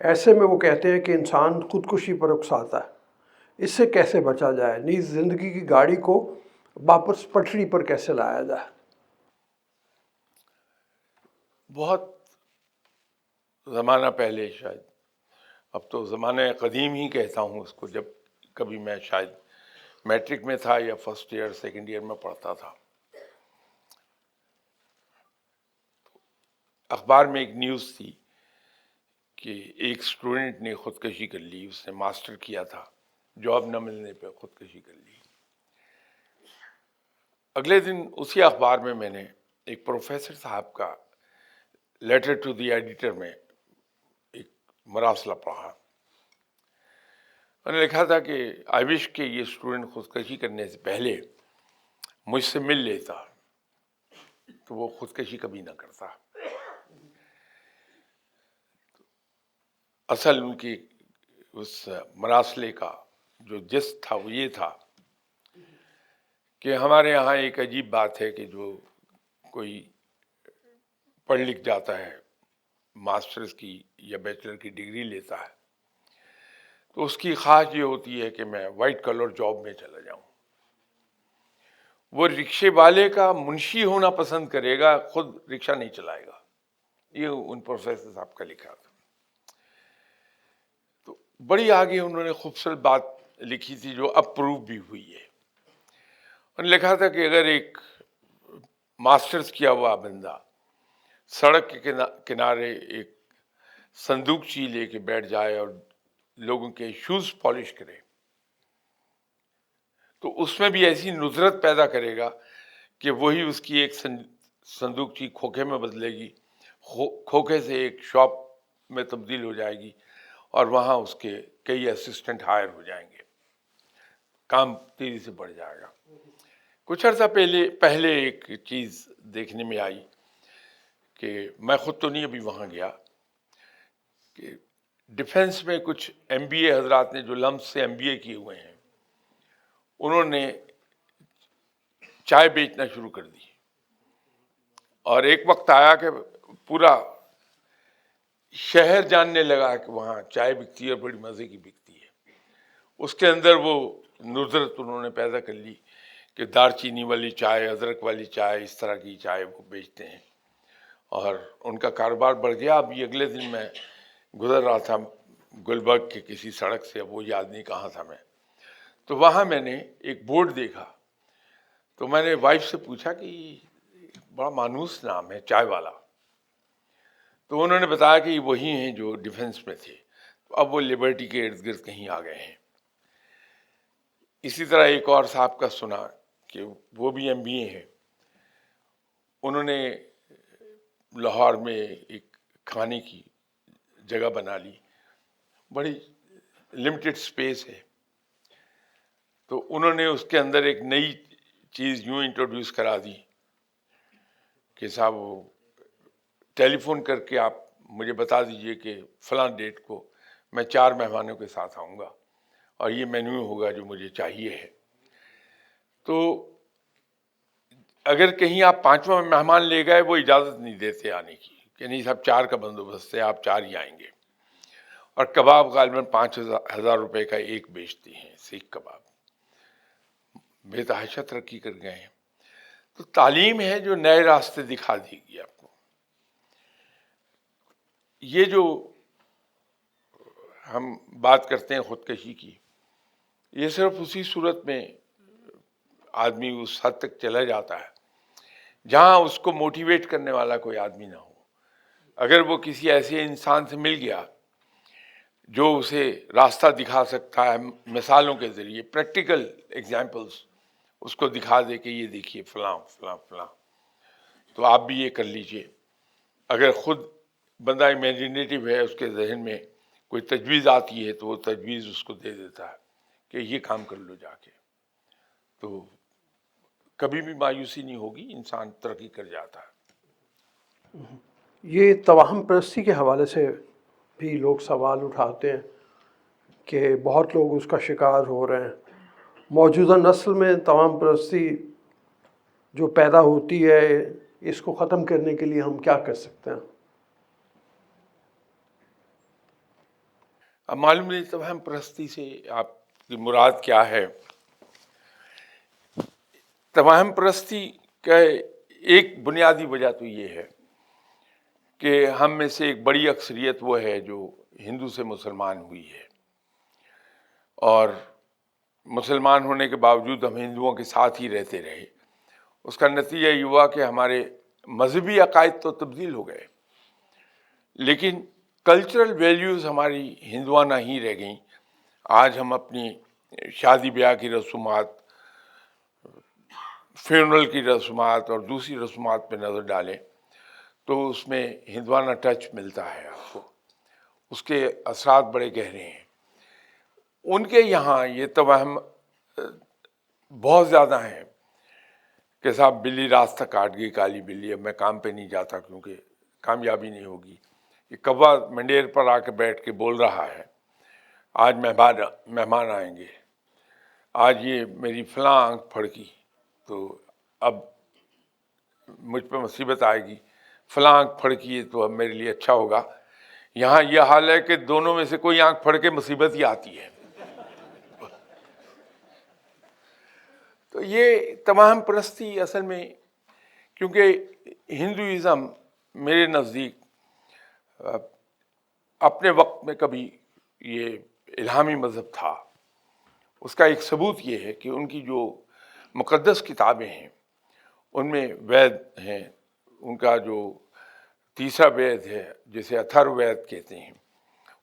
ایسے میں وہ کہتے ہیں کہ انسان خودکشی پر اکساتا ہے. اس سے کیسے بچا جائے؟ نیز زندگی کی گاڑی کو واپس پٹری پر کیسے لایا جائے؟ بہت زمانہ پہلے، شاید اب تو زمانہ قدیم ہی کہتا ہوں اس کو، جب کبھی میں شاید میٹرک میں تھا یا فرسٹ ایئر سیکنڈ ایئر میں پڑھتا تھا، اخبار میں ایک نیوز تھی کہ ایک اسٹوڈنٹ نے خودکشی کر لی. اس نے ماسٹر کیا تھا، جاب نہ ملنے پہ خودکشی کر لی. اگلے دن اسی اخبار میں نے ایک پروفیسر صاحب کا لیٹر ٹو دی ایڈیٹر میں ایک مراسلہ پڑھا. انہوں نے لکھا تھا کہ آئی وش کہ یہ اسٹوڈنٹ خودکشی کرنے سے پہلے مجھ سے مل لیتا تو وہ خودکشی کبھی نہ کرتا. اصل ان کی اس مراسلے کا جو جس تھا وہ یہ تھا کہ ہمارے یہاں ایک عجیب بات ہے کہ جو کوئی پڑھ لکھ جاتا ہے، ماسٹرز کی یا بیچلر کی ڈگری لیتا ہے، تو اس کی خواہش یہ ہوتی ہے کہ میں وائٹ کلر جاب میں چلا جاؤں. وہ رکشے والے کا منشی ہونا پسند کرے گا، خود رکشہ نہیں چلائے گا. یہ ان پروفیسر صاحب کا لکھا تھا. تو بڑی آگے انہوں نے خوبصورت بات لکھی تھی جو اپروو بھی ہوئی ہے. انہوں نے لکھا تھا کہ اگر ایک ماسٹرز کیا ہوا بندہ سڑک کے کنارے ایک صندوقچی لے کے بیٹھ جائے اور لوگوں کے شوز پالش کرے، تو اس میں بھی ایسی ندرت پیدا کرے گا کہ وہی اس کی ایک صندوقچی کھوکھے میں بدلے گی، کھوکھے سے ایک شاپ میں تبدیل ہو جائے گی، اور وہاں اس کے کئی اسسٹنٹ ہائر ہو جائیں گے، کام تیزی سے بڑھ جائے گا. کچھ عرصہ پہلے ایک چیز دیکھنے میں آئی کہ میں خود تو نہیں ابھی وہاں گیا، کہ ڈیفنس میں کچھ MBA حضرات نے جو لمس سے MBA کیے ہوئے ہیں، انہوں نے چائے بیچنا شروع کر دی. اور ایک وقت آیا کہ پورا شہر جاننے لگا کہ وہاں چائے بکتی ہے اور بڑی مزے کی بکتی ہے. اس کے اندر وہ ندرت انہوں نے پیدا کر لی کہ دار چینی والی چائے، ادرک والی چائے، اس طرح کی چائے وہ بیچتے ہیں، اور ان کا کاروبار بڑھ گیا. ابھی اگلے دن میں گزر رہا تھا گلبرگ کے کسی سڑک سے، اب وہ یاد نہیں کہاں تھا میں، تو وہاں میں نے ایک بورڈ دیکھا. تو میں نے وائف سے پوچھا کہ بڑا مانوس نام ہے چائے والا. تو انہوں نے بتایا کہ یہ وہی ہیں جو ڈیفنس میں تھے، تو اب وہ لبرٹی کے ارد گرد کہیں آ گئے ہیں. اسی طرح ایک اور صاحب کا سنا کہ وہ بھی MBA ہیں. انہوں نے لاہور میں ایک کھانے کی جگہ بنا لی، بڑی لمیٹڈ سپیس ہے. تو انہوں نے اس کے اندر ایک نئی چیز یوں انٹروڈیوس کرا دی کہ صاحب وہ ٹیلی فون کر کے آپ مجھے بتا دیجئے کہ فلاں ڈیٹ کو میں 4 مہمانوں کے ساتھ آؤں گا اور یہ مینیو ہوگا جو مجھے چاہیے ہے. تو اگر کہیں آپ 5واں مہمان لے گئے، وہ اجازت نہیں دیتے آنے کی کہ نہیں صاحب 4 کا بندوبست ہے، آپ 4 ہی آئیں گے. اور کباب غالباً 5,000 روپے کا ایک بیچتے ہیں، سیخ کباب. بے تحاشا ترقی کر گئے ہیں. تو تعلیم ہے جو نئے راستے دکھا دے گی آپ کو. یہ جو ہم بات کرتے ہیں خودکشی کی، یہ صرف اسی صورت میں آدمی اس حد تک چلا جاتا ہے جہاں اس کو موٹیویٹ کرنے والا کوئی آدمی نہ ہو. اگر وہ کسی ایسے انسان سے مل گیا جو اسے راستہ دکھا سکتا ہے مثالوں کے ذریعے، پریکٹیکل ایگزامپلس اس کو دکھا دے کہ یہ دیکھیے فلاں فلاں فلاں. تو آپ بھی یہ کر لیجئے. اگر خود بندہ امیجنیٹو ہے، اس کے ذہن میں کوئی تجویز آتی ہے تو وہ تجویز اس کو دے دیتا ہے کہ یہ کام کر لو جا کے. تو کبھی بھی مایوسی نہیں ہوگی، انسان ترقی کر جاتا ہے. یہ توہم پرستی کے حوالے سے بھی لوگ سوال اٹھاتے ہیں کہ بہت لوگ اس کا شکار ہو رہے ہیں. موجودہ نسل میں توہم پرستی جو پیدا ہوتی ہے، اس کو ختم کرنے کے لیے ہم کیا کر سکتے ہیں؟ اب معلوم نہیں توہم پرستی سے آپ کی مراد کیا ہے. توہم پرستی کا ایک بنیادی وجہ تو یہ ہے کہ ہم میں سے ایک بڑی اکثریت وہ ہے جو ہندو سے مسلمان ہوئی ہے، اور مسلمان ہونے کے باوجود ہم ہندوؤں کے ساتھ ہی رہتے رہے. اس کا نتیجہ یہ ہوا کہ ہمارے مذہبی عقائد تو تبدیل ہو گئے، لیکن کلچرل ویلیوز ہماری ہندوانہ ہی رہ گئیں. آج ہم اپنی شادی بیاہ کی رسومات، فیونرل کی رسومات اور دوسری رسومات پہ نظر ڈالیں تو اس میں ہندوانہ ٹچ ملتا ہے آپ کو. اس کے اثرات بڑے گہرے ہیں. ان کے یہاں یہ توہم بہت زیادہ ہیں کہ صاحب بلی راستہ کاٹ گئی کالی بلی، اب میں کام پہ نہیں جاتا کیونکہ کامیابی نہیں ہوگی. یہ کوا منڈیر پر آ کے بیٹھ کے بول رہا ہے آج مہمان آئیں گے، آج یہ میری فلاں آنکھ پھڑکی تو اب مجھ پہ مصیبت آئے گی، فلاں آنکھ پھڑکی ہے تو اب میرے لیے اچھا ہوگا. یہاں یہ حال ہے کہ دونوں میں سے کوئی آنکھ پھڑ کے مصیبت ہی آتی ہے. تو یہ توہم پرستی اصل میں، کیونکہ ہندوازم میرے نزدیک اپنے وقت میں کبھی یہ الہامی مذہب تھا. اس کا ایک ثبوت یہ ہے کہ ان کی جو مقدس کتابیں ہیں ان میں وید ہیں. ان کا جو تیسرا وید ہے جسے اتھر وید کہتے ہیں،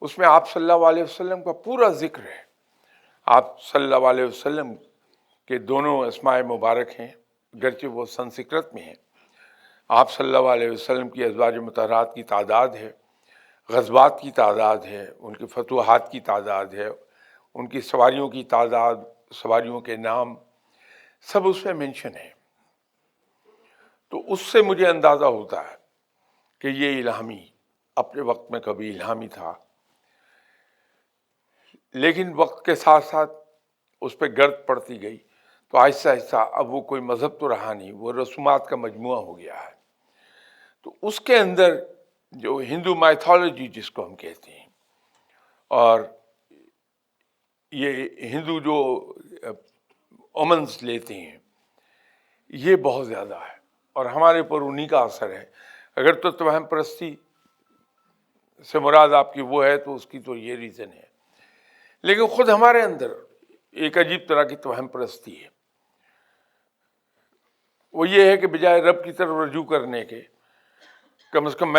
اس میں آپ صلی اللہ علیہ وسلم کا پورا ذکر ہے. آپ صلی اللہ علیہ وسلم کے دونوں اسماء مبارک ہیں، گرچہ وہ سنسکرت میں ہیں. آپ صلی اللہ علیہ وسلم کی ازواج مطہرات کی تعداد ہے، غزوات کی تعداد ہے، ان کی فتوحات کی تعداد ہے، ان کی سواریوں کی تعداد، سواریوں کے نام، سب اس میں مینشن ہے. تو اس سے مجھے اندازہ ہوتا ہے کہ یہ الہامی اپنے وقت میں کبھی الہامی تھا، لیکن وقت کے ساتھ ساتھ اس پہ گرد پڑتی گئی تو آہستہ آہستہ اب وہ کوئی مذہب تو رہا نہیں، وہ رسومات کا مجموعہ ہو گیا ہے. تو اس کے اندر جو ہندو مائتھالوجی جس کو ہم کہتے ہیں، اور یہ ہندو جو اومنس لیتے ہیں، یہ بہت زیادہ ہے اور ہمارے پر انہی کا اثر ہے. اگر تو توہم پرستی سے مراد آپ کی وہ ہے تو اس کی تو یہ ریزن ہے، لیکن خود ہمارے اندر ایک عجیب طرح کی توہم پرستی ہے. وہ یہ ہے کہ بجائے رب کی طرف رجوع کرنے کے، کم از کم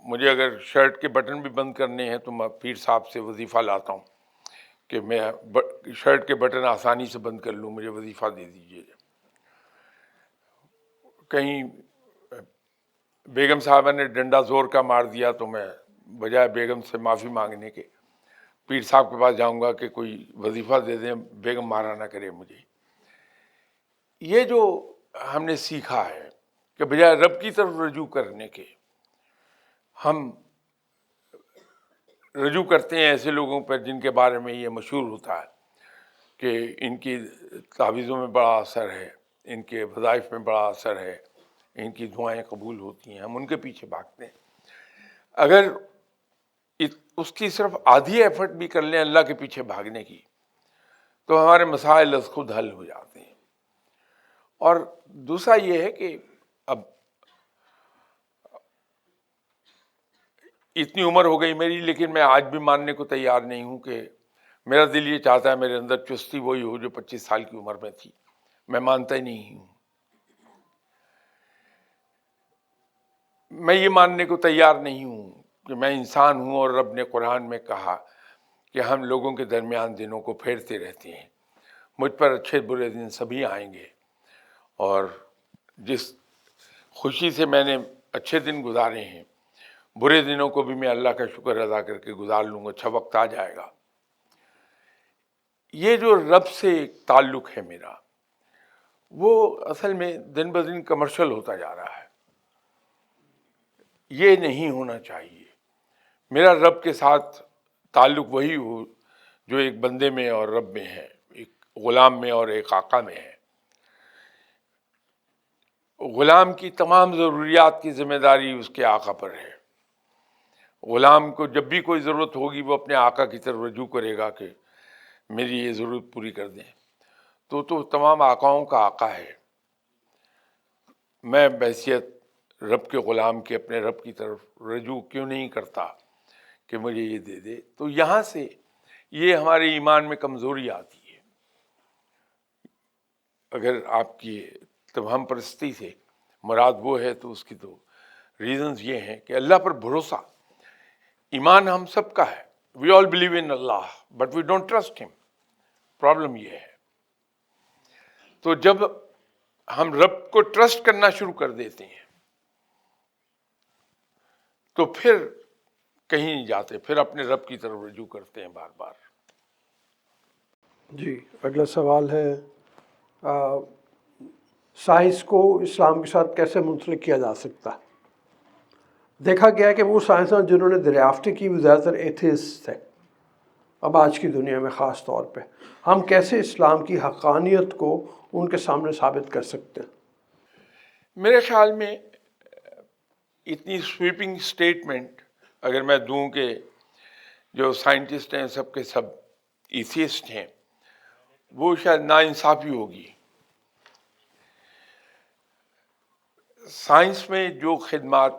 مجھے اگر شرٹ کے بٹن بھی بند کرنے ہیں تو میں پیر صاحب سے وظیفہ لاتا ہوں کہ میں شرٹ کے بٹن آسانی سے بند کر لوں، مجھے وظیفہ دے دیجیے. کہیں بیگم صاحبہ نے ڈنڈا زور کا مار دیا تو میں بجائے بیگم سے معافی مانگنے کے پیر صاحب کے پاس جاؤں گا کہ کوئی وظیفہ دے دیں، بیگم مارا نہ کرے مجھے. یہ جو ہم نے سیکھا ہے کہ بجائے رب کی طرف رجوع کرنے کے ہم رجوع کرتے ہیں ایسے لوگوں پر جن کے بارے میں یہ مشہور ہوتا ہے کہ ان کی تعویذوں میں بڑا اثر ہے، ان کے وظائف میں بڑا اثر ہے، ان کی دعائیں قبول ہوتی ہیں، ہم ان کے پیچھے بھاگتے ہیں. اگر اس کی صرف آدھی ایفرٹ بھی کر لیں اللہ کے پیچھے بھاگنے کی تو ہمارے مسائل از خود حل ہو جاتے ہیں. اور دوسرا یہ ہے کہ اب اتنی عمر ہو گئی میری، لیکن میں آج بھی ماننے کو تیار نہیں ہوں کہ میرا دل یہ چاہتا ہے میرے اندر چستی وہی ہو جو 25 سال کی عمر میں تھی. میں مانتا ہی نہیں ہوں. میں یہ ماننے کو تیار نہیں ہوں کہ میں انسان ہوں اور رب نے قرآن میں کہا کہ ہم لوگوں کے درمیان دنوں کو پھیرتے رہتے ہیں. مجھ پر اچھے برے دن سبھی آئیں گے، اور جس خوشی سے میں نے اچھے دن گزارے ہیں، برے دنوں کو بھی میں اللہ کا شکر ادا کر کے گزار لوں گا، اچھا وقت آ جائے گا۔ یہ جو رب سے ایک تعلق ہے میرا، وہ اصل میں دن بدن کمرشل ہوتا جا رہا ہے۔ یہ نہیں ہونا چاہیے۔ میرا رب کے ساتھ تعلق وہی ہو جو ایک بندے میں اور رب میں ہے، ایک غلام میں اور ایک آقا میں ہے۔ غلام کی تمام ضروریات کی ذمہ داری اس کے آقا پر ہے۔ غلام کو جب بھی کوئی ضرورت ہوگی وہ اپنے آقا کی طرف رجوع کرے گا کہ میری یہ ضرورت پوری کر دیں۔ تو تمام آقاؤں کا آقا ہے۔ میں بحیثیت رب کے غلام کے اپنے رب کی طرف رجوع کیوں نہیں کرتا کہ مجھے یہ دے دے؟ تو یہاں سے یہ ہمارے ایمان میں کمزوری آتی ہے۔ اگر آپ کی توہم پرستی سے مراد وہ ہے تو اس کی تو ریزنز یہ ہیں کہ اللہ پر بھروسہ، ایمان ہم سب کا ہے۔ We all believe in Allah but we don't trust ہم۔ پرابلم یہ ہے۔ تو جب ہم رب کو ٹرسٹ کرنا شروع کر دیتے ہیں تو پھر کہیں نہیں جاتے، پھر اپنے رب کی طرف رجوع کرتے ہیں بار بار۔ جی، اگلا سوال ہے سائنس کو اسلام کے ساتھ کیسے منسلک کیا جا سکتا ہے؟ دیکھا گیا ہے کہ وہ سائنسدان جنہوں نے دریافتیں کی وہ زیادہ تر ایتھیسٹ تھے، اب آج کی دنیا میں خاص طور پہ۔ ہم کیسے اسلام کی حقانیت کو ان کے سامنے ثابت کر سکتے ہیں؟ میرے خیال میں اتنی سویپنگ سٹیٹمنٹ اگر میں دوں کہ جو سائنٹسٹ ہیں سب کے سب ایتھیسٹ ہیں، وہ شاید ناانصافی ہوگی۔ سائنس میں جو خدمات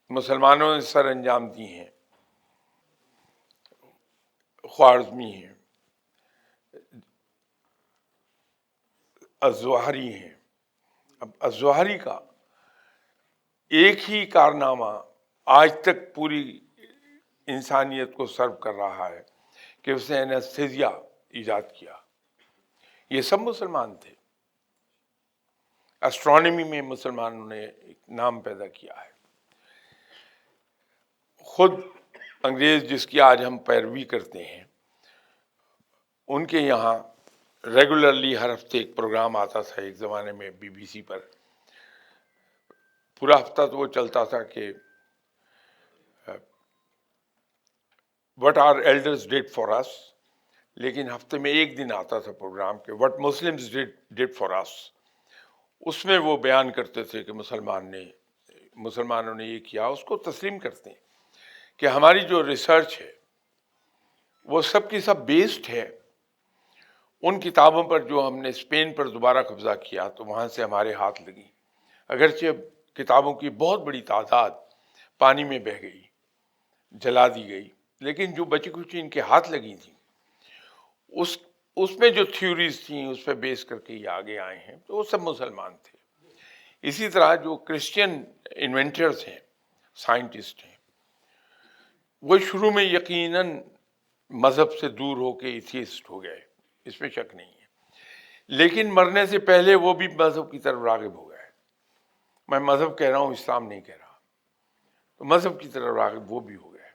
مسلمانوں نے سر انجام دی ہیں، خوارزمی ہیں، الزہری ہیں۔ اب الزہری کا ایک ہی کارنامہ آج تک پوری انسانیت کو سرو کر رہا ہے کہ اس نے اینستھیزیا ایجاد کیا۔ یہ سب مسلمان تھے۔ اسٹرانومی میں مسلمانوں نے ایک نام پیدا کیا ہے۔ خود انگریز جس کی آج ہم پیروی کرتے ہیں، ان کے یہاں ریگولرلی ہر ہفتے ایک پروگرام آتا تھا ایک زمانے میں BBC پر۔ پورا ہفتہ تو وہ چلتا تھا کہ what our elders did for us، لیکن ہفتے میں ایک دن آتا تھا پروگرام کہ what Muslims did for us۔ اس میں وہ بیان کرتے تھے کہ مسلمانوں نے یہ کیا۔ اس کو تسلیم کرتے ہیں کہ ہماری جو ریسرچ ہے وہ سب کی سب بیسڈ ہے ان کتابوں پر جو ہم نے اسپین پر دوبارہ قبضہ کیا تو وہاں سے ہمارے ہاتھ لگی۔ اگرچہ کتابوں کی بہت بڑی تعداد پانی میں بہہ گئی، جلا دی گئی، لیکن جو بچی کچھ ان کے ہاتھ لگی تھیں اس میں جو تھیوریز تھیں اس پہ بیس کر کے یہ آگے آئے ہیں، تو وہ سب مسلمان تھے۔ اسی طرح جو کرسچین انوینٹرز ہیں، سائنٹسٹ ہیں، وہ شروع میں یقیناً مذہب سے دور ہو کے ایتھیسٹ ہو گئے، اس میں شک نہیں ہے، لیکن مرنے سے پہلے وہ بھی مذہب کی طرف راغب ہو گئے۔ میں مذہب کہہ رہا ہوں، اسلام نہیں کہہ رہا، تو مذہب کی طرف راغب وہ بھی ہو گئے۔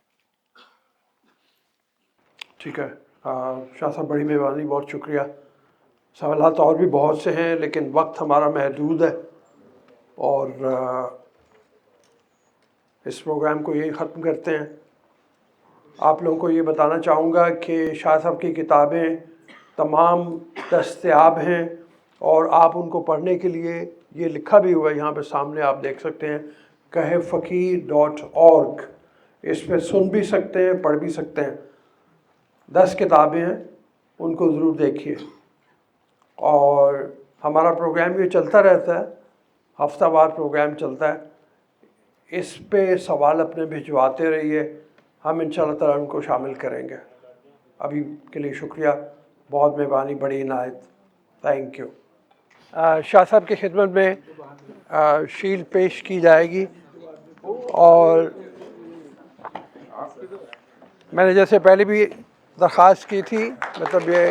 ٹھیک ہے شاہ صاحب، بڑی مہربانی، بہت شکریہ۔ سوالات اور بھی بہت سے ہیں لیکن وقت ہمارا محدود ہے، اور اس پروگرام کو یہی ختم کرتے ہیں۔ آپ لوگوں کو یہ بتانا چاہوں گا کہ شاہ صاحب کی کتابیں تمام دستیاب ہیں، اور آپ ان کو پڑھنے کے لیے یہ لکھا بھی ہوا ہے یہاں پہ سامنے آپ دیکھ سکتے ہیں، kehfaqih.org۔ اس پہ سن بھی سکتے ہیں، پڑھ بھی سکتے ہیں۔ 10 کتابیں ہیں، ان کو ضرور دیکھیے۔ اور ہمارا پروگرام یہ چلتا رہتا ہے، ہفتہ وار پروگرام چلتا ہے۔ اس پہ سوال اپنے بھجواتے رہیے، ہم انشاءاللہ تعالیٰ ان کو شامل کریں گے۔ ابھی کے لیے شکریہ، بہت مہربانی، بڑی عنایت، تھینک یو۔ شاہ صاحب کی خدمت میں شیل پیش کی جائے گی، اور میں نے جیسے پہلے بھی درخواست کی تھی، مطلب یہ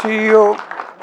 CEO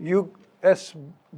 US